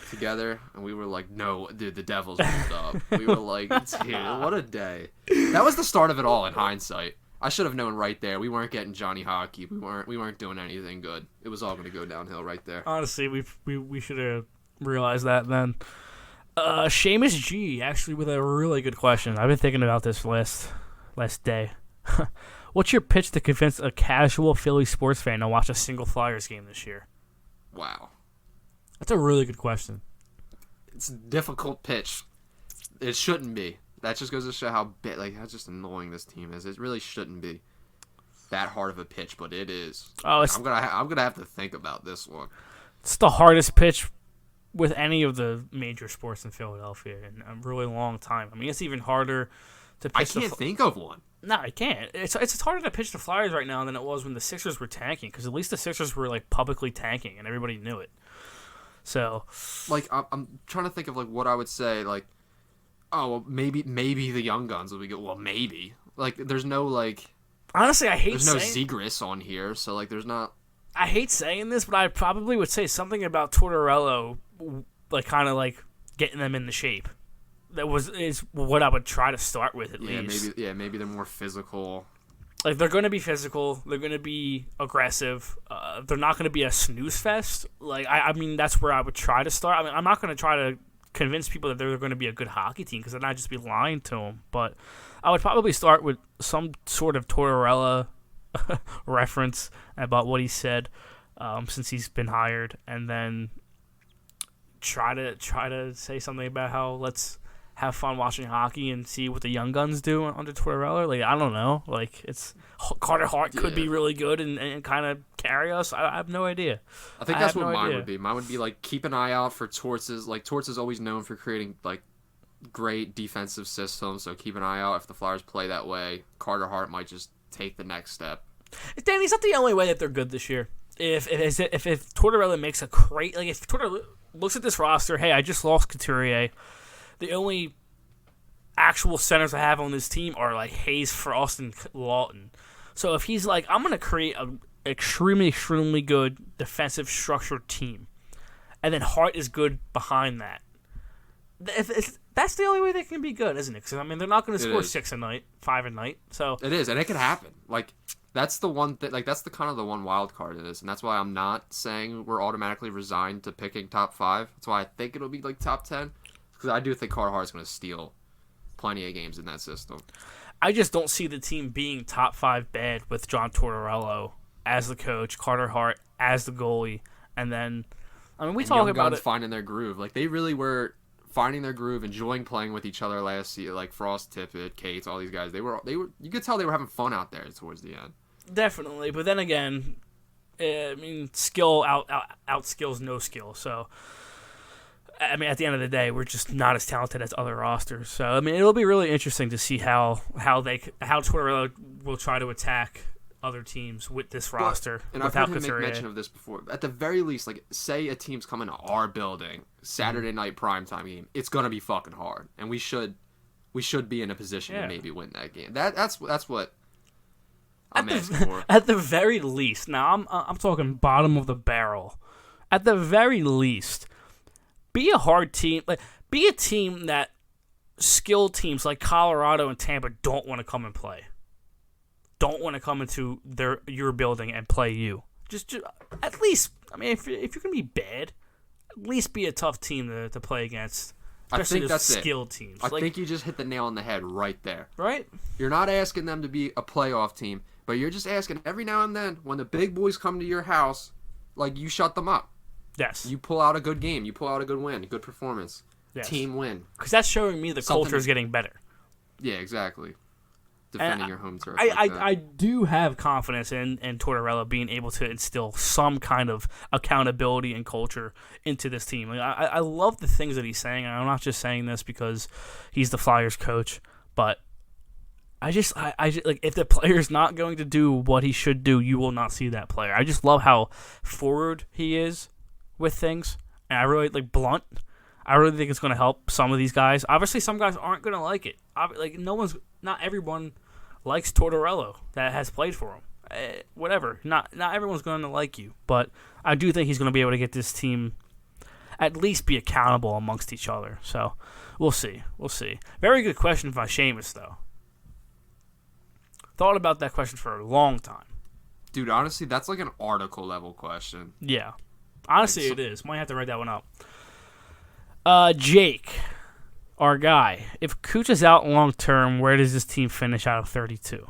together and we were like, no, dude, the Devils moved up. We were like, dude, what a day. That was the start of it all in hindsight. I should have known right there. We weren't getting Johnny Hockey. We weren't doing anything good. It was all going to go downhill right there. Honestly, we should have realized that then. Seamus G, actually, with a really good question. I've been thinking about this last day. What's your pitch to convince a casual Philly sports fan to watch a single Flyers game this year? Wow. That's a really good question. It's a difficult pitch. It shouldn't be. That just goes to show how just annoying this team is. It really shouldn't be that hard of a pitch, but it is. Oh, I'm gonna have to think about this one. It's the hardest pitch with any of the major sports in Philadelphia in a really long time. I mean, it's even harder to pitch. I can't think of one. No, I can't. It's harder to pitch the Flyers right now than it was when the Sixers were tanking, because at least the Sixers were like publicly tanking and everybody knew it. So, like, I'm trying to think of like what I would say. Like, oh, well, maybe the Young Guns will be good. Well, maybe. Like, there's no like. Honestly, there's no Zegras on here, so like, there's not. I hate saying this, but I probably would say something about Tortorella, like kind of like getting them into shape. Is what I would try to start with at least. Maybe they're more physical. Like, they're going to be physical. They're going to be aggressive. They're not going to be a snooze fest. Like, I mean, that's where I would try to start. I mean, I'm not going to try to convince people that they're going to be a good hockey team, because then I'd just be lying to them. But I would probably start with some sort of Tortorella reference about what he said since he's been hired, and then try to say something about how let's have fun watching hockey and see what the Young Guns do under Tortorella. Like, I don't know. Like, it's Carter Hart could be really good and kind of carry us. I have no idea. I think that's what mine would be. Mine would be like, keep an eye out for Torts. Like, Torts is always known for creating like great defensive systems, so keep an eye out if the Flyers play that way. Carter Hart might just take the next step. Danny, is that the only way that they're good this year? If Tortorella makes a great, like, if Tortorella looks at this roster, hey, I just lost Couturier. The only actual centers I have on this team are like Hayes, Frost, and Lawton. So if he's like, I'm going to create an extremely, extremely good defensive structured team, and then Hart is good behind that, if that's the only way they can be good, isn't it? Because, I mean, they're not going to score 6 a night, 5 a night. So it is, and it can happen. Like, that's the one thing. Like, that's the kind of the one wild card in this, and that's why I'm not saying we're automatically resigned to picking top 5. That's why I think it'll be like top 10. Because I do think Carter Hart's going to steal plenty of games in that system. I just don't see the team being top 5 bad with John Tortorella as the coach, Carter Hart as the goalie, and then, I mean, we talk about it. Finding their groove. Like, they really were finding their groove, enjoying playing with each other last year. Like Frost, Tippett, Cates, all these guys. They were. You could tell they were having fun out there towards the end. Definitely, but then again, I mean, skill out skills no skill. So, I mean, at the end of the day, we're just not as talented as other rosters. So, I mean, it'll be really interesting to see how Tortorella will try to attack other teams with this roster. And I've heard him make mention of this before. At the very least, like, say a team's coming to our building, Saturday night primetime game, it's gonna be fucking hard, and we should be in a position to maybe win that game. That's what I'm asking for. At the very least, now I'm talking bottom of the barrel. At the very least, be a hard team. Like, be a team that skilled teams like Colorado and Tampa don't want to come and play. Don't want to come into your building and play you. Just at least, I mean, if you're gonna be bad, at least be a tough team to play against Especially think those that's skilled teams. I think you just hit the nail on the head right there. Right? You're not asking them to be a playoff team, but you're just asking every now and then when the big boys come to your house, like you shut them up. Yes. You pull out a good game. You pull out a good win, a good performance. Yes. Team win. Because that's showing me the culture is getting better. Yeah, exactly. Defending your home turf. I do have confidence in Tortorella being able to instill some kind of accountability and culture into this team. Like, I love the things that he's saying. And I'm not just saying this because he's the Flyers coach, but I just like if the player's not going to do what he should do, you will not see that player. I just love how forward he is with things, and I really like blunt. I really think it's going to help some of these guys. Obviously, some guys aren't going to like it. Like not everyone likes Tortorella that has played for him. Whatever. Not everyone's going to like you, but I do think he's going to be able to get this team at least be accountable amongst each other. So we'll see. Very good question by Seamus, though. Thought about that question for a long time. Dude, honestly, that's like an article level question. Yeah. Honestly, it is. Might have to write that one up. Jake, our guy. If Cooch is out long term, where does this team finish out of 32?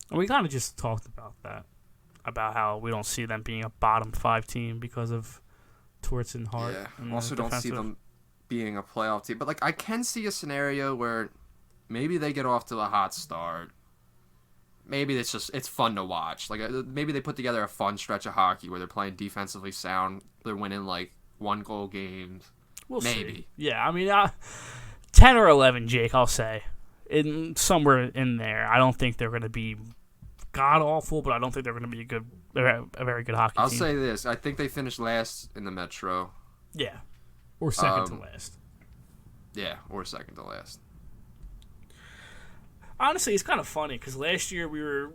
And we kind of just talked about that. About how we don't see them being a bottom 5 team because of Torts and Hart. Yeah. And also don't see them being a playoff team. But like I can see a scenario where maybe they get off to a hot start. Maybe it's fun to watch. Like maybe they put together a fun stretch of hockey where they're playing defensively sound. They're winning like 1-goal games. We'll maybe. See. Yeah, I mean, 10 or 11, Jake, I'll say. Somewhere in there. I don't think they're going to be god-awful, but I don't think they're going to be a very good hockey team. I'll say this. I think they finished last in the Metro. Yeah. Or second to last. Yeah, or second to last. Honestly, it's kind of funny because last year we were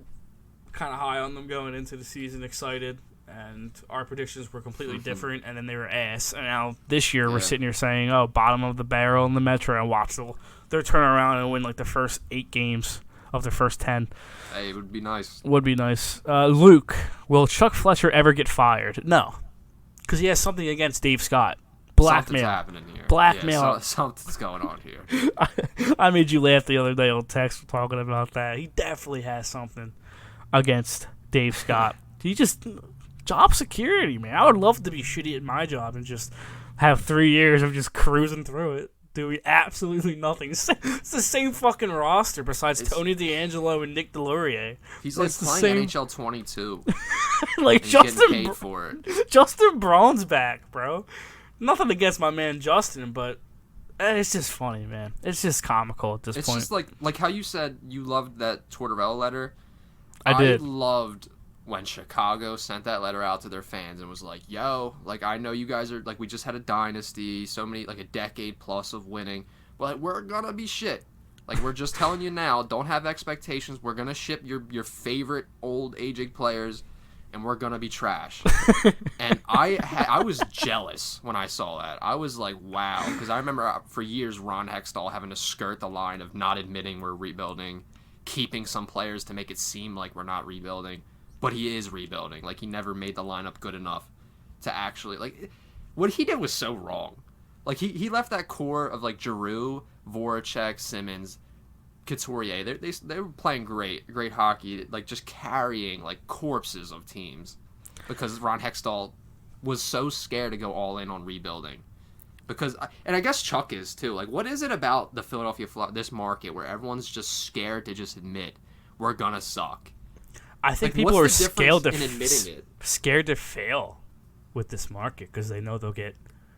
kind of high on them going into the season, excited, and our predictions were completely different, and then they were ass. And now this year we're sitting here saying, oh, bottom of the barrel in the Metro, and watch they'll turn around and win like the first 8 games of the first 10. Hey, it would be nice. Would be nice. Luke, will Chuck Fletcher ever get fired? No, because he has something against Dave Scott. Blackmail. Something's happening here. Blackmail. Yeah, something's going on here. I made you laugh the other day on text talking about that. He definitely has something against Dave Scott. He just job security, man. I would love to be shitty at my job and just have 3 years of just cruising through it, doing absolutely nothing. It's the same fucking roster besides Tony DeAngelo and Nick Delorier. He's like playing NHL 22. Like getting paid for it. Justin Braun's back, bro. Nothing against my man Justin, but it's just funny, man. It's just comical at this point. It's just like how you said you loved that Tortorella letter. I did. I loved when Chicago sent that letter out to their fans and was like, yo, like, I know you guys are, like, we just had a dynasty, so many, like, a decade plus of winning, but we're gonna be shit. Like, we're just telling you now, don't have expectations. We're gonna ship your favorite old aging players, and we're gonna be trash. And I was jealous when I saw that. I was like, wow, because I remember for years Ron Hextall having to skirt the line of not admitting we're rebuilding, keeping some players to make it seem like we're not rebuilding, but he is rebuilding. Like, he never made the lineup good enough to actually, like, what he did was so wrong. Like, he left that core of, like, Giroux, Voracek, Simmons, Couturier. They were playing great hockey, like, just carrying, like, corpses of teams because Ron Hextall was so scared to go all in on rebuilding. Because, and I guess Chuck is too. Like, what is it about the Philadelphia this market where everyone's just scared to just admit we're gonna suck? I think like, people are scared to fail with this market because they know they'll get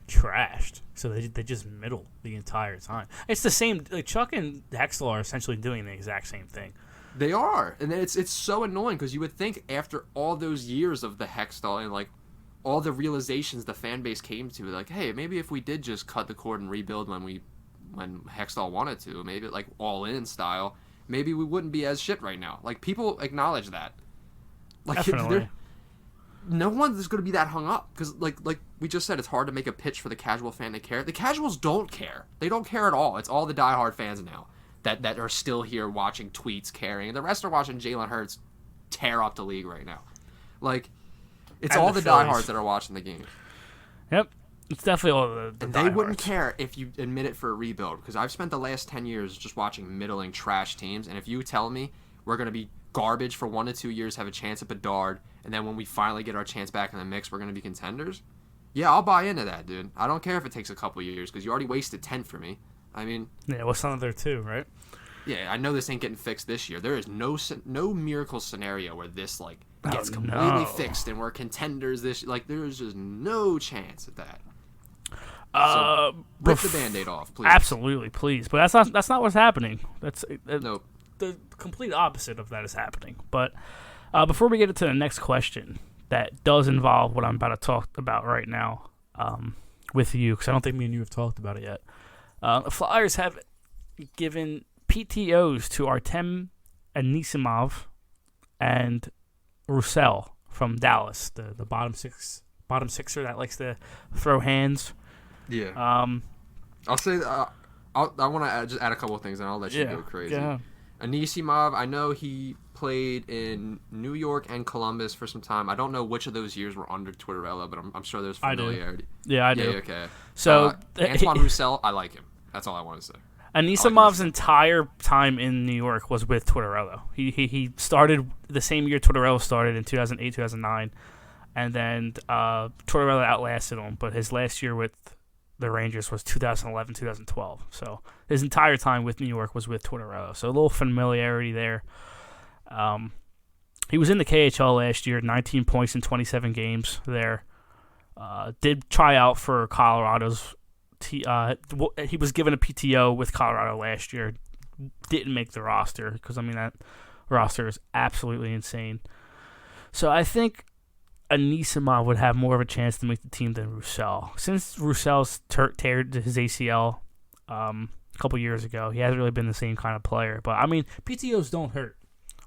trashed. So they just middle the entire time. It's the same. Like, Chuck and Hextall are essentially doing the exact same thing. They are, and it's so annoying because you would think after all those years of the Hextall and like all the realizations the fan base came to, like, hey, maybe if we did just cut the cord and rebuild when Hextall wanted to, maybe like all in style, maybe we wouldn't be as shit right now. Like, people acknowledge that. Like, definitely. No one's going to be that hung up because, like we just said, it's hard to make a pitch for the casual fan to care. The casuals don't care. They don't care at all. It's all the diehard fans now that are still here watching tweets, caring. The rest are watching Jalen Hurts tear up the league right now. Like, it's And all the the Phillies. diehards that are watching the game. Yep. It's definitely all the And they wouldn't diehards. care if you admit it for a rebuild, because I've spent the last 10 years just watching middling trash teams, and if you tell me we're going to be garbage for 1 to 2 years, have a chance at Bedard, and then when we finally get our chance back in the mix, we're going to be contenders, yeah, I'll buy into that, dude. I don't care if it takes a couple years, because you already wasted 10 for me. I mean... Yeah, what's on there too, right? Yeah, I know this ain't getting fixed this year. There is no miracle scenario where this, like, gets completely fixed and we're contenders this year. Like, there's just no chance at that. So, rip the Band-Aid off, please. Absolutely, please. But that's not what's happening. That's Nope. The complete opposite of that is happening. But before we get into the next question, that does involve what I'm about to talk about right now with you, because I don't think me and you have talked about it yet. The Flyers have given PTOs to Artem Anisimov and Roussel from Dallas, the bottom sixer that likes to throw hands. Yeah. I'll say I want to just add a couple of things, and I'll let you go crazy. Yeah. Anisimov, I know he played in New York and Columbus for some time. I don't know which of those years were under Tortorella, but I'm sure there's familiarity. Yeah, I do. Yeah, okay. So Antoine Roussel, I like him. That's all I want to say. Anisimov's entire time in New York was with Tortorella. He started the same year Tortorella started in 2008, 2009, and then Tortorella outlasted him. But his last year with the Rangers was 2011, 2012. So his entire time with New York was with Tortorella. So a little familiarity there. He was in the KHL last year, 19 points in 27 games there. Did try out for Colorado's. He was given a PTO with Colorado last year. Didn't make the roster because, I mean, that roster is absolutely insane. So I think Anisimov would have more of a chance to make the team than Roussel. Since Roussel's teared his ACL a couple years ago, he hasn't really been the same kind of player. But, I mean, PTOs don't hurt.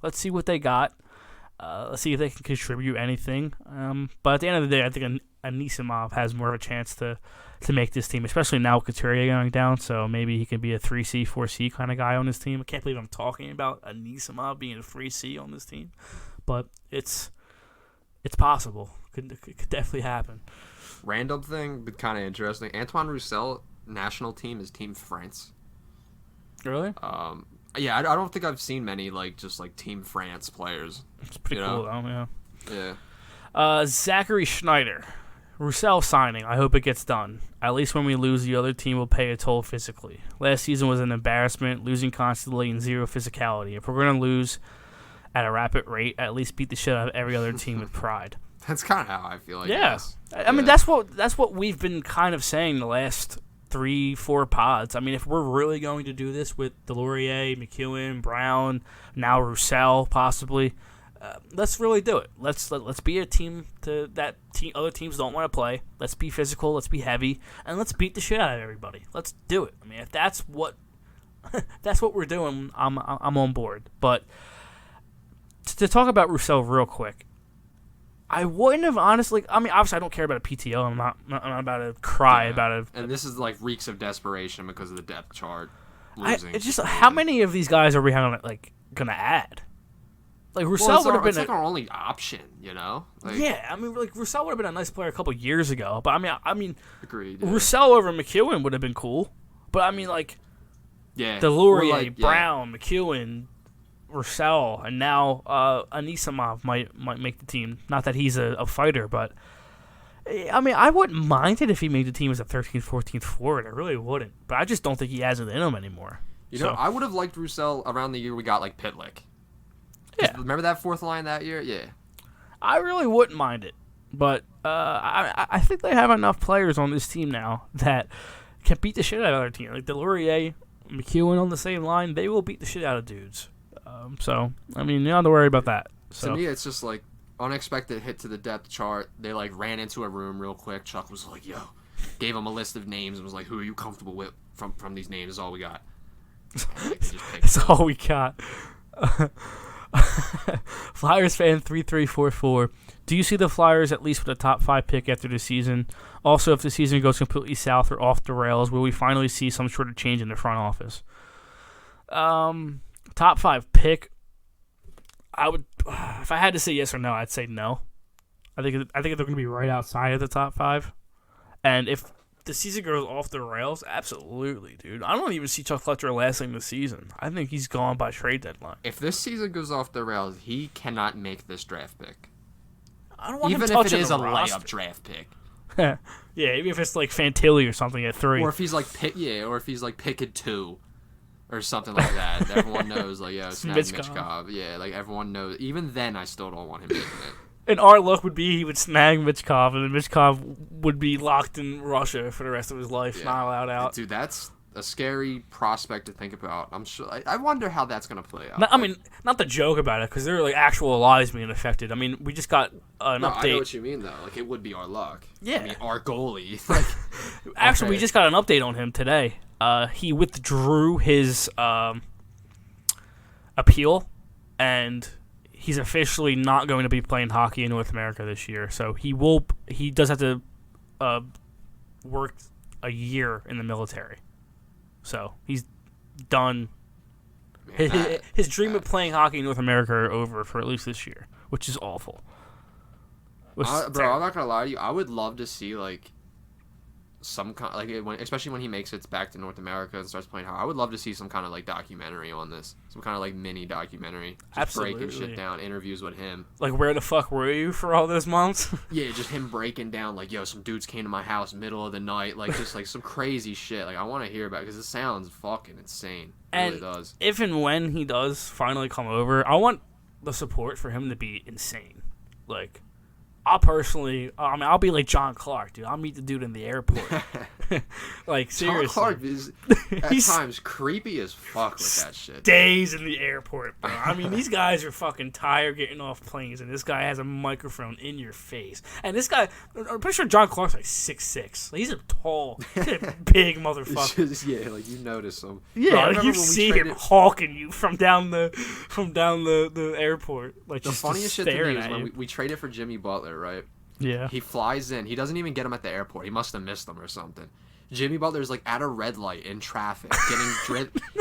Let's see what they got. Let's see if they can contribute anything. But at the end of the day, I think Anisimov has more of a chance to make this team, especially now with Couturier going down. So maybe he can be a 3C, 4C kind of guy on this team. I can't believe I'm talking about Anisimov being a 3C on this team. But it's possible. Could definitely happen. Random thing, but kind of interesting. Antoine Roussel, national team, is Team France. Really? Yeah, I don't think I've seen many just Team France players. It's pretty cool, though, yeah. Yeah. Zachary Schneider. Roussel signing. I hope it gets done. At least when we lose, the other team will pay a toll physically. Last season was an embarrassment, losing constantly and zero physicality. If we're going to lose at a rapid rate, at least beat the shit out of every other team with pride. That's kind of how I feel. Yeah. I mean, that's what we've been kind of saying the last 3-4 pods. I mean, if we're really going to do this with Delorier, McEwen, Brown, now Roussel possibly, let's really do it. Let's be a team that other teams don't want to play. Let's be physical. Let's be heavy, and let's beat the shit out of everybody. Let's do it. I mean, if that's what we're doing, I'm on board. But to talk about Roussel real quick, I wouldn't have honestly. I mean, obviously, I don't care about a PTO. I'm not about to cry about it. And this is reeks of desperation because of the depth chart. It's just how many of these guys are we gonna add? Roussel would have been our only option, you know. Yeah, I mean, Roussel would have been a nice player a couple years ago, but I mean, agreed. Yeah. Roussel over McEwen would have been cool, but I mean, yeah, Delorier, Brown, McEwen, Roussel, and now Anisimov might make the team. Not that he's a fighter, but I mean, I wouldn't mind it if he made the team as a 13th, 14th forward. I really wouldn't, but I just don't think he has it in him anymore. You know, I would have liked Roussel around the year we got Pitlick. Yeah. Remember that fourth line that year? Yeah. I really wouldn't mind it, but I think they have enough players on this team now that can beat the shit out of other teams. Like Delorier, McEwen on the same line, they will beat the shit out of dudes. So, I mean, you don't have to worry about that. So. To me, it's just unexpected hit to the depth chart. They ran into a room real quick. Chuck was like, yo, gave him a list of names and was like, who are you comfortable with from these names is all we got. That's all we got. Flyers fan 3344. Do you see the Flyers at least with a top 5 pick after the season? Also, if the season goes completely south or off the rails, will we finally see some sort of change in the front office? Top 5 pick. I would, if I had to say yes or no, I'd say no. I think they're going to be right outside of the top 5. And if the season goes off the rails, absolutely, dude. I don't even see Chuck Fletcher lasting the season. I think he's gone by trade deadline. If this season goes off the rails, he cannot make this draft pick. I don't want even him touching if it is the a roster. layup draft pick. Yeah, even if it's like Fantilli or something at 3. Or if he's like or if he's like pick at 2 or something like that. Everyone knows like snag Mitch Cobb. Yeah, like everyone knows. Even then I still don't want him making it. And our luck would be he would snag Mitch Cobb, and then Mitch Cobb would be locked in Russia for the rest of his life, not allowed out. Dude, that's a scary prospect to think about. I'm sure. I wonder how that's gonna play out. I mean, not the joke about it, because there are like actual lives being affected. I mean, we just got an update. I know what you mean, though. Like, it would be our luck. Yeah. I mean, our goalie. Like, actually, we just got an update on him today. He withdrew his appeal, and he's officially not going to be playing hockey in North America this year. So he does have to work a year in the military. So he's done. Man, his dream of playing hockey in North America are over for at least this year, which is awful. Bro, I'm not gonna lie to you. I would love to see like some kind, like especially when he makes it back to North America and starts playing hockey. I would love to see some kind of like documentary on this, some kind of like mini documentary, just Absolutely. breaking shit down, interviews with him. Like, where the fuck were you for all those months? Yeah, just him breaking down like, yo, some dudes came to my house middle of the night, like just like some crazy shit. Like, I want to hear about it because it sounds fucking insane. It really does. If and when he does finally come over, I want the support for him to be insane. Like, I'll be like John Clark, dude. I'll meet the dude in the airport. Like, seriously. John Clark is at times creepy as fuck with that shit. Stays in the airport, bro. I mean, these guys are fucking tired getting off planes, and this guy has a microphone in your face. And this guy, I'm pretty sure John Clark's like 6'6". Like, he's a tall, big motherfucker. Yeah, like you notice him. Yeah, like you see him hawking you from down the airport. Like, the funniest shit to me is when we traded for Jimmy Butler, right? Yeah. He flies in. He doesn't even get him at the airport. He must have missed him or something. Jimmy Butler's like at a red light in traffic,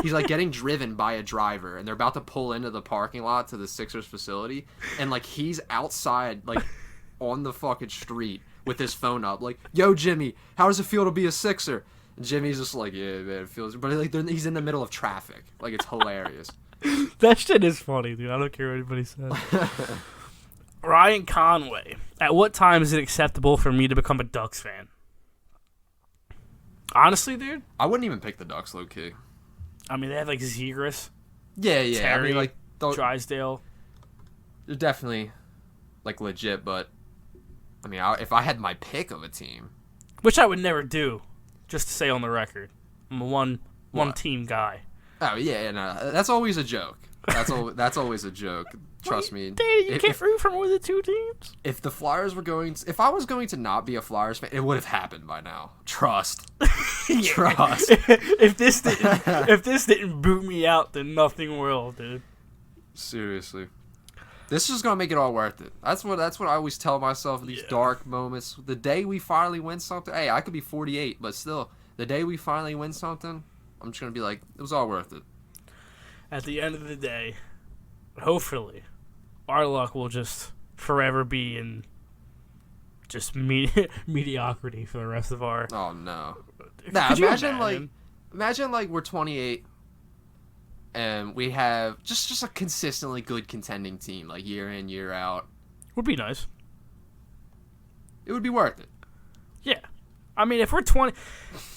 he's like getting driven by a driver, and they're about to pull into the parking lot to the Sixers facility, and like he's outside, like on the fucking street with his phone up, like, "Yo, Jimmy, how does it feel to be a Sixer?" And Jimmy's just like, "Yeah, man, it feels," but like he's in the middle of traffic, like it's hilarious. That shit is funny, dude. I don't care what anybody says. Ryan Conway. At what time is it acceptable for me to become a Ducks fan? Honestly, dude, I wouldn't even pick the Ducks, low key. I mean, they have like Zegras. Yeah. Terry, I mean, like Drysdale. They're definitely like legit, but I mean, if I had my pick of a team, which I would never do, just to say on the record, I'm a one team guy. Oh yeah, no, that's always a joke. That's always a joke. Trust me. Danny, you can't root for more than 2 teams. If the Flyers were if I was going to not be a Flyers fan, it would have happened by now. Trust. Trust. If this didn't boot me out, then nothing will, dude. Seriously. This is gonna make it all worth it. That's what I always tell myself in these dark moments. The day we finally win something, hey, I could be 48, but still, the day we finally win something, I'm just gonna be like, it was all worth it. At the end of the day, hopefully, our luck will just forever be in just mediocrity for the rest of our. Oh no! Nah, imagine like we're 28, and we have just a consistently good contending team, like year in, year out. Would be nice. It would be worth it. Yeah. I mean, if we're 20...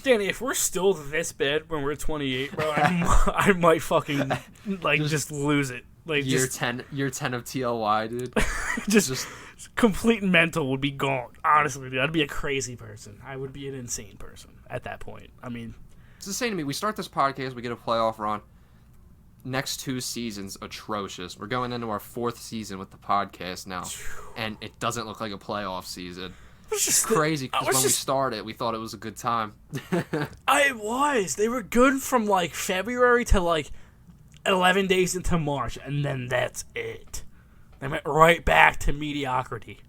Danny, if we're still this bad when we're 28, bro, I might fucking, like, just lose it. Like, year 10 of TLY, dude. just complete mental would be gone. Honestly, dude, I'd be a crazy person. I would be an insane person at that point. I mean... It's the same to me. We start this podcast, we get a playoff run. Next 2 seasons, atrocious. We're going into our 4th season with the podcast now, and it doesn't look like a playoff season. It's just crazy because when we started, we thought it was a good time. It was. They were good from like February to like 11 days into March, and then that's it. They went right back to mediocrity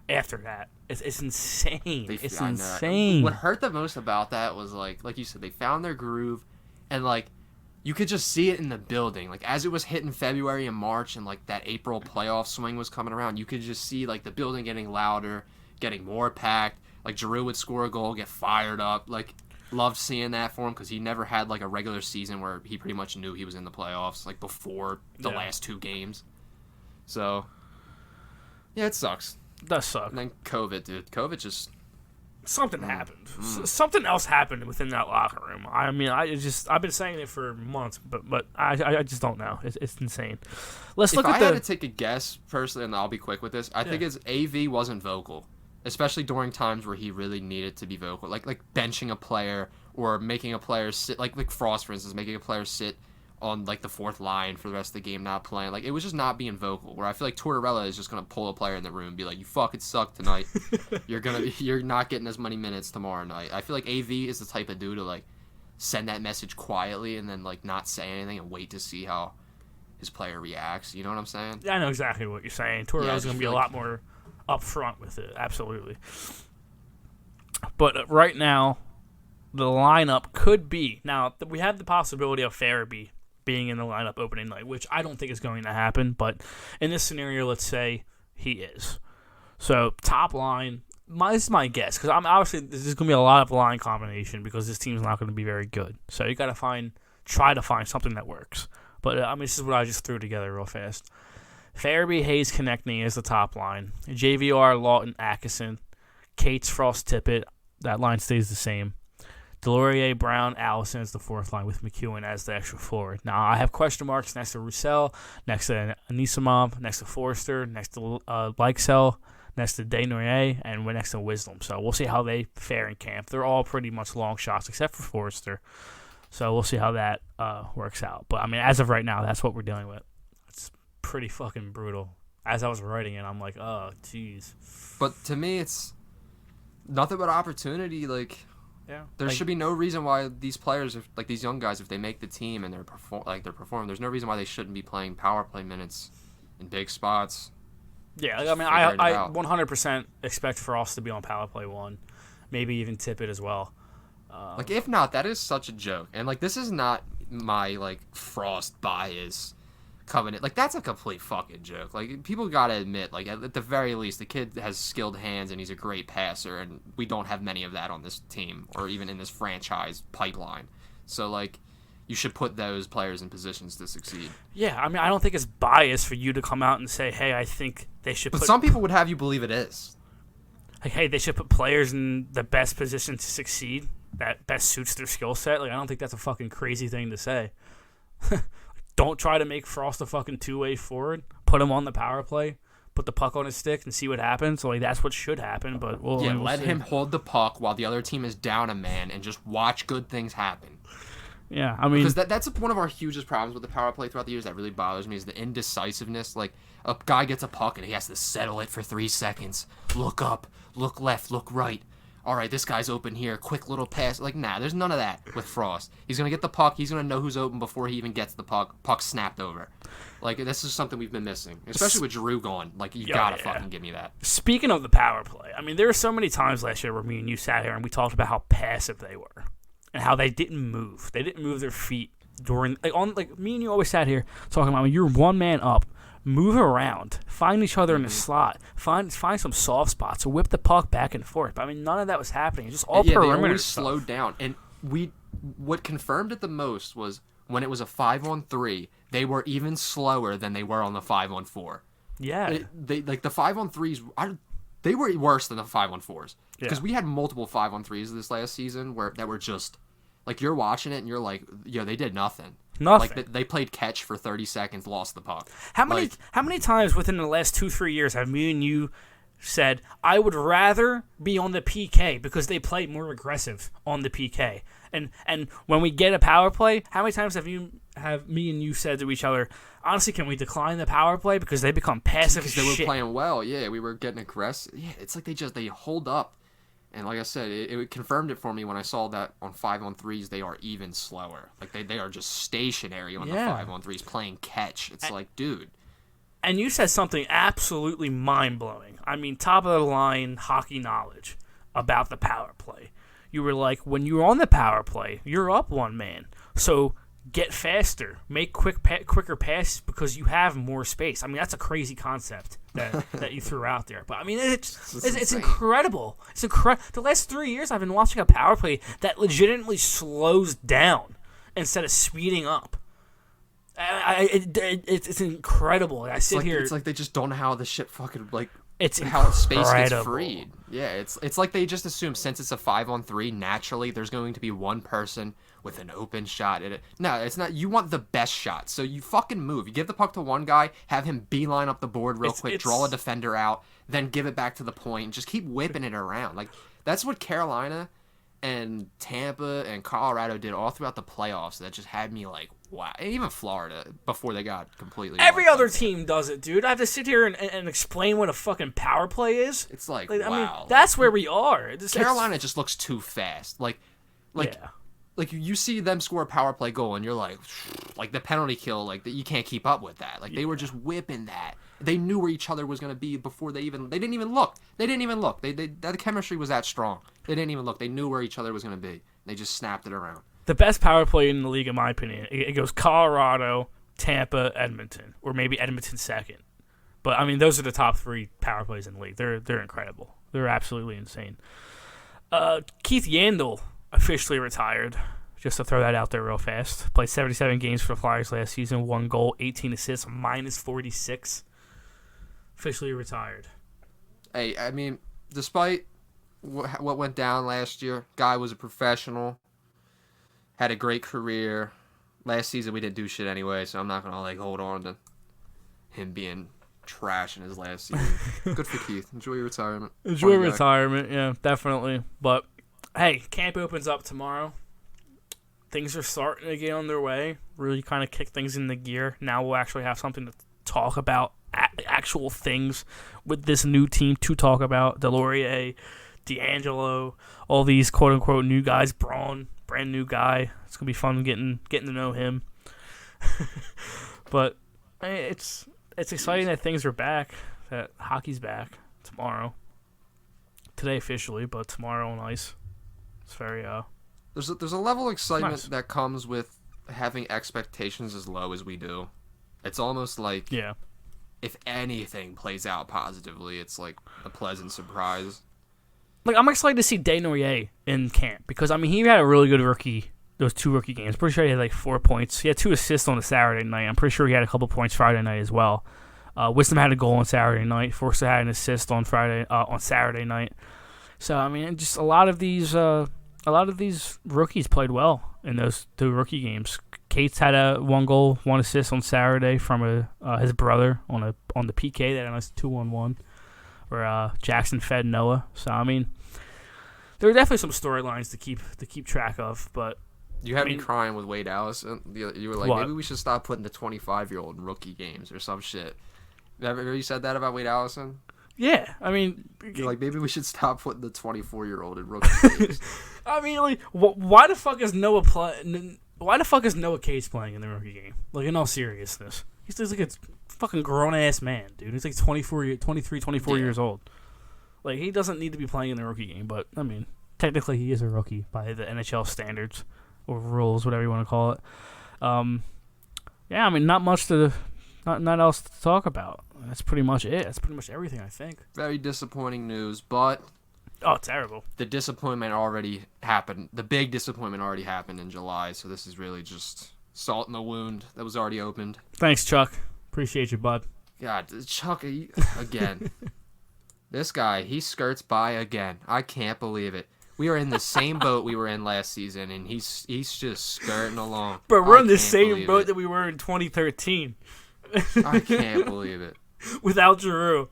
after that. It's insane. It's insane. What hurt the most about that was like you said, they found their groove, and like you could just see it in the building. Like as it was hitting February and March, and like that April playoff swing was coming around, you could just see like the building getting louder, getting more packed. Like, Giroux would score a goal, get fired up. Like, loved seeing that for him because he never had, like, a regular season where he pretty much knew he was in the playoffs, like, before the last 2 games. So, yeah, it sucks. It does suck. And then COVID, dude. COVID just... Something happened. Something else happened within that locker room. I mean, I've been saying it for months, but I just don't know. It's insane. Let's look at I had to take a guess, personally, and I'll be quick with this, I think it's AV wasn't vocal, especially during times where he really needed to be vocal, like benching a player or making a player sit, like Frost, for instance, making a player sit on like the 4th line for the rest of the game, not playing. Like, it was just not being vocal. Where I feel like Tortorella is just gonna pull a player in the room and be like, "You fucking suck tonight. You're not getting as many minutes tomorrow night." I feel like AV is the type of dude to like send that message quietly and then like not say anything and wait to see how his player reacts. You know what I'm saying? Yeah, I know exactly what you're saying. Tortorella's gonna be a lot more upfront with it. Absolutely. But right now, the lineup could be we have the possibility of Farabee being in the lineup opening night, which I don't think is going to happen, but in this scenario, let's say he is. So, top line, this is my guess, because I'm obviously this is going to be a lot of line combination because this team's not going to be very good. So, you got to try to find something that works. But, I mean, this is what I just threw together real fast. Farabee, Hayes, Konechny is the top line. JVR, Lawton, Atkinson, Cates, Frost, Tippett. That line stays the same. Delorier, Brown, Allison is the 4th line with McEwen as the extra forward. Now, I have question marks next to Roussel, next to Anisimov, next to Forster, next to Lykesell, next to Desnoyers, and next to Wisdom. So we'll see how they fare in camp. They're all pretty much long shots except for Forster. So we'll see how that works out. But, I mean, as of right now, that's what we're dealing with. It's pretty fucking brutal. As I was writing it, I'm like, oh, jeez. But to me, it's nothing but opportunity, like... Yeah, there should be no reason why these players, like these young guys, if they make the team and they're performing, there's no reason why they shouldn't be playing power play minutes in big spots. Yeah, I mean, I 100% expect Frost to be on power play 1, maybe even Tippett as well. Like, if not, that is such a joke. And like, this is not my like Frost bias covenant. Like, that's a complete fucking joke. Like, people gotta admit, like, at the very least, the kid has skilled hands and he's a great passer, and we don't have many of that on this team or even in this franchise pipeline. So, like, you should put those players in positions to succeed. Yeah, I mean, I don't think it's bias for you to come out and say, hey, I think they should But some people would have you believe it is. Like, hey, they should put players in the best position to succeed that best suits their skill set. Like, I don't think that's a fucking crazy thing to say. Don't try to make Frost a fucking 2-way forward. Put him on the power play. Put the puck on his stick and see what happens. So, like, that's what should happen. But we'll let see. him hold the puck while the other team is down a man and just watch good things happen. Yeah, I mean... Because that's one of our hugest problems with the power play throughout the years that really bothers me is the indecisiveness. Like, a guy gets a puck and he has to settle it for 3 seconds. Look up, look left, look right. All right, this guy's open here. Quick little pass. Like, nah, there's none of that with Frost. He's going to get the puck. He's going to know who's open before he even gets the puck. Puck snapped over. Like, this is something we've been missing, especially with Giroux gone. Like, you got to fucking give me that. Speaking of the power play, I mean, there were so many times last year where me and you sat here and we talked about how passive they were and how they didn't move. They didn't move their feet during, like me and you always sat here talking about when you're one man up, move around, find each other in the slot, find some soft spots, whip the puck back and forth. But, I mean, none of that was happening. It's just all perimeter they always stuff. slowed down. And what confirmed it the most was when it was a 5-on-3, they were even slower than they were on the 5-on-4. Yeah. They like the 5-on-3s, they were worse than the 5-on-4s. Because we had multiple 5-on-3s this last season that were just, like, you're watching it and you're like, yo, they did nothing. Nothing. Like, they played catch for 30 seconds, lost the puck. How many times within the last 2-3 years have me and you said, I would rather be on the PK because they play more aggressive on the PK? And when we get a power play, how many times have me and you said to each other, honestly, can we decline the power play because they become passive as shit? Because they were playing well. Yeah, we were getting aggressive. Yeah, it's like they hold up. And like I said, it confirmed it for me when I saw that on 5-on-3s they are even slower. Like they are just stationary on the 5-on-3s playing catch. It's like, dude. And you said something absolutely mind-blowing. I mean, top-of-the-line hockey knowledge about the power play. You were like, when you're on the power play, you're up one man. So get faster, make quicker passes because you have more space. I mean, that's a crazy concept that you threw out there. But I mean, it's incredible. It's incredible. The last 3 years, I've been watching a power play that legitimately slows down instead of speeding up. It's incredible. I sit here. It's like they just don't know how the shit fucking like. It's how space gets freed. Yeah, it's like they just assume since it's a 5-on-3, naturally there's going to be one person with an open shot at it. No, it's not. You want the best shot, so you fucking move. You give the puck to one guy, have him beeline up the board real quick, draw a defender out, then give it back to the point, and just keep whipping it around. Like that's what Carolina and Tampa and Colorado did all throughout the playoffs. That just had me like, wow. And even Florida before they got completely. Every other team does it, dude. I have to sit here and explain what a fucking power play is. It's like wow. I mean, that's where we are. Carolina just looks too fast. Like you see them score a power play goal, and you're like the penalty kill, like you can't keep up with that. Like they were just whipping that. They knew where each other was going to be before they didn't even look. That chemistry was that strong. They didn't even look. They knew where each other was going to be. They just snapped it around. The best power play in the league, in my opinion, it goes Colorado, Tampa, Edmonton, or maybe Edmonton second. But I mean, those are the top 3 power plays in the league. They're incredible. They're absolutely insane. Keith Yandel officially retired. Just to throw that out there real fast. Played 77 games for the Flyers last season, 1 goal, 18 assists, -46. Officially retired. Hey, I mean, despite what went down last year, guy was a professional, had a great career. Last season we didn't do shit anyway, so I'm not gonna like hold on to him being trash in his last season. Good for Keith. Enjoy your retirement. Enjoy retirement, yeah, definitely. But hey, camp opens up tomorrow. Things are starting to get on their way. Really kind of kick things into gear. Now we'll actually have something to talk about. Actual things with this new team to talk about. Delorier, D'Angelo, all these quote-unquote new guys. Braun, brand new guy. It's going to be fun getting to know him. But it's exciting that things are back, that hockey's back tomorrow. Today officially, but tomorrow on ice. It's very... There's a level of excitement nice. that comes with having expectations as low as we do. It's almost like... Yeah. If anything plays out positively, it's like a pleasant surprise. Like I'm excited to see Desnoyers in camp because I mean he had a really good those 2 rookie games. Pretty sure he had like 4 points. He had 2 assists on the Saturday night. I'm pretty sure he had a couple points Friday night as well. Wisdom had a goal on Saturday night. Forster had an assist on Saturday night. So I mean, just a lot of these rookies played well in those 2 rookie games. Cates had a 1 goal, 1 assist on Saturday from his brother on the PK. They had a nice 2-on-1 where Jackson fed Noah. So I mean, there are definitely some storylines to keep track of. But you had me crying with Wade Allison. You were like, what? Maybe we should stop putting the 25-year-old in rookie games or some shit. Have you said that about Wade Allison? Yeah, I mean, you're like maybe we should stop putting the 24-year-old in rookie games. I mean, like, why the fuck is Noah Why the fuck is Noah Cates playing in the rookie game? Like, in all seriousness. He's like a fucking grown-ass man, dude. He's like 24 years old. Like, he doesn't need to be playing in the rookie game, but, I mean, technically he is a rookie by the NHL standards or rules, whatever you want to call it. Yeah, I mean, not else to talk about. That's pretty much it. That's pretty much everything, I think. Very disappointing news, but... Oh, terrible. The disappointment already happened. The big disappointment already happened in July, so this is really just salt in the wound that was already opened. Thanks, Chuck. Appreciate you, bud. God, Chuck, again. This guy, he skirts by again. I can't believe it. We are in the same boat we were in last season, and he's just skirting along. But we're in the same boat that we were in 2013. I can't believe it. Without Giroux.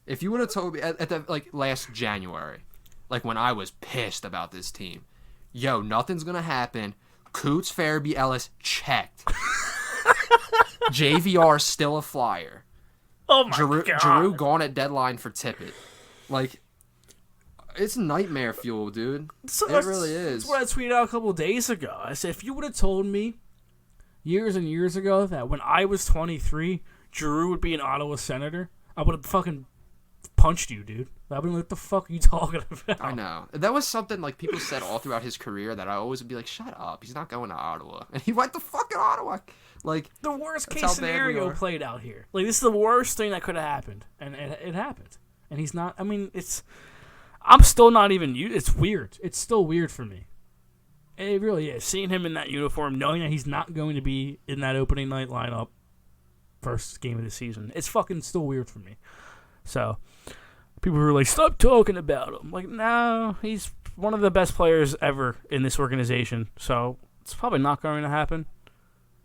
If you would have told me at the last January, like when I was pissed about this team, yo, nothing's gonna happen. Coots, Farabee, Ellis, checked. JVR still a Flyer. Oh my god. Giroux gone at deadline for Tippett. Like, it's nightmare fuel, dude. It really is. That's what I tweeted out a couple of days ago. I said, if you would have told me years and years ago that when I was 23, Giroux would be an Ottawa Senator, I would have fucking punched you, dude. I'd be like, what the fuck are you talking about? I know. That was something like people said all throughout his career that I always would be like, shut up. He's not going to Ottawa. And he went to fucking Ottawa. Like, the worst that's case how bad we scenario are. played out here. Like, this is the worst thing that could have happened. And it happened. And he's not, I mean, I'm still not even, it's weird. It's still weird for me. It really is. Seeing him in that uniform, knowing that he's not going to be in that opening night lineup, first game of the season, it's fucking still weird for me. So, people were like, stop talking about him. Like, no, he's one of the best players ever in this organization. So, it's probably not going to happen.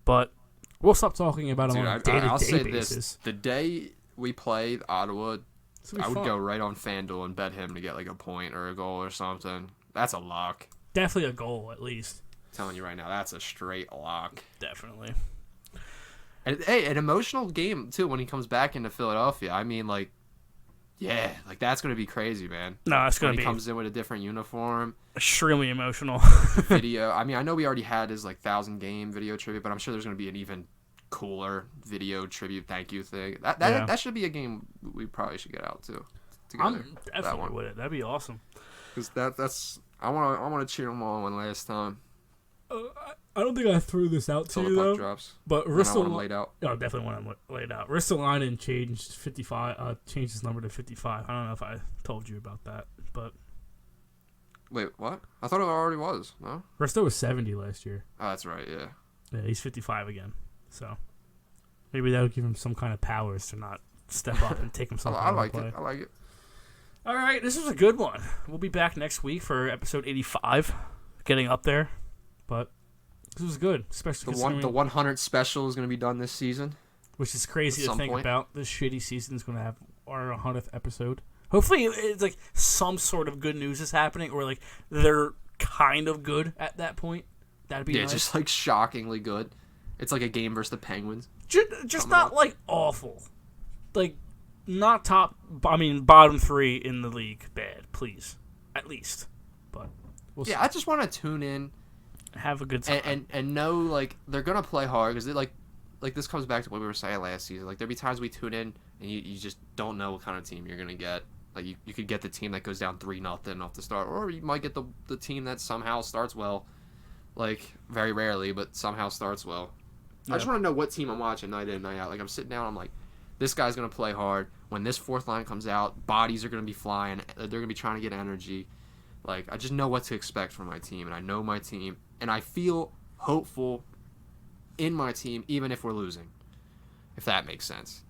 But we'll stop talking about him on a day-to-day I'll say basis. this. The day we play Ottawa, I would fun. go right on FanDuel and bet him to get like a point or a goal or something. That's a lock. Definitely a goal, at least. I'm telling you right now, that's a straight lock. Definitely. And hey, an emotional game too when he comes back into Philadelphia. I mean, like, yeah, like that's gonna be crazy, man. No, it's When going to he be comes in with a different uniform, extremely emotional. video. I mean, I know we already had his like 1,000 game video tribute, but I'm sure there's gonna be an even cooler video tribute thank you thing. That should be a game we probably should get out too. Together. I'm definitely with it. That'd be awesome. Because that's I want to cheer them all one last time. I don't think I threw this out to Until you, the puck though. drops. But And I want Roussel, them laid out. oh, definitely want him laid out. Ristolainen changed 55. Changed his number to 55. I don't know if I told you about that, but Wait, what? I thought it already was. No. Risto was 70 last year. Oh, that's right. Yeah. Yeah, he's 55 again. So maybe that'll give him some kind of powers to not step up and take himself I out like of the play. it. I like it. All right, this was a good one. We'll be back next week for episode 85, getting up there, but this was good, especially The 100 special is going to be done this season. which is crazy at to some think point. about. This shitty season is going to have our 100th episode. Hopefully, it's like some sort of good news is happening, or like they're kind of good at that point. That'd be Yeah, nice. just like shockingly good. It's like a game versus the Penguins. Just not like awful, like not top. I mean, bottom 3 in the league. Bad, please, at least. But we'll see. Yeah, I just want to tune in Have a good time. and know like they're gonna play hard because like this comes back to what we were saying last season. Like there'll be times we tune in and you just don't know what kind of team you're gonna get. Like you could get the team that goes down 3-0 off the start, or you might get the team that somehow starts well. Like very rarely, but somehow starts well. Yeah. I just want to know what team I'm watching night in, night out. Like I'm sitting down, I'm like, this guy's gonna play hard. When this fourth line comes out, bodies are gonna be flying. They're gonna be trying to get energy. Like I just know what to expect from my team, and I know my team, and I feel hopeful in my team, even if we're losing. If that makes sense.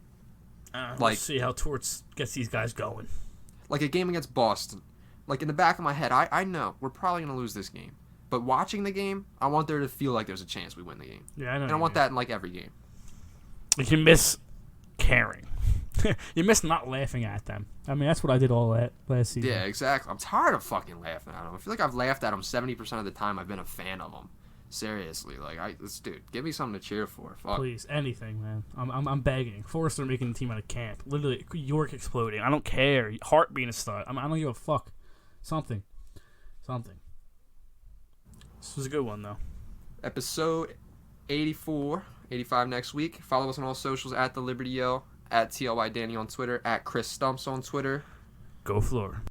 We'll like- see how Torts gets these guys going. Like a game against Boston. Like in the back of my head, I know we're probably gonna lose this game. But watching the game, I want there to feel like there's a chance we win the game. Yeah, I know. And I want that in like every game. Like you miss caring. You miss not laughing at them. I mean, that's what I did all that last season. Yeah, exactly. I'm tired of fucking laughing at them. I feel like I've laughed at them 70% of the time I've been a fan of them. Seriously, like dude, give me something to cheer for. Fuck. Please, anything, man. I'm begging. Forrester making the team out of camp. Literally, York exploding. I don't care. Hart being a stud. I don't give a fuck. Something. This was a good one, though. Episode 84, 85 next week. Follow us on all socials at The Liberty Yell, at TLY Danny on Twitter, at Chris Stumps on Twitter. Go Floor.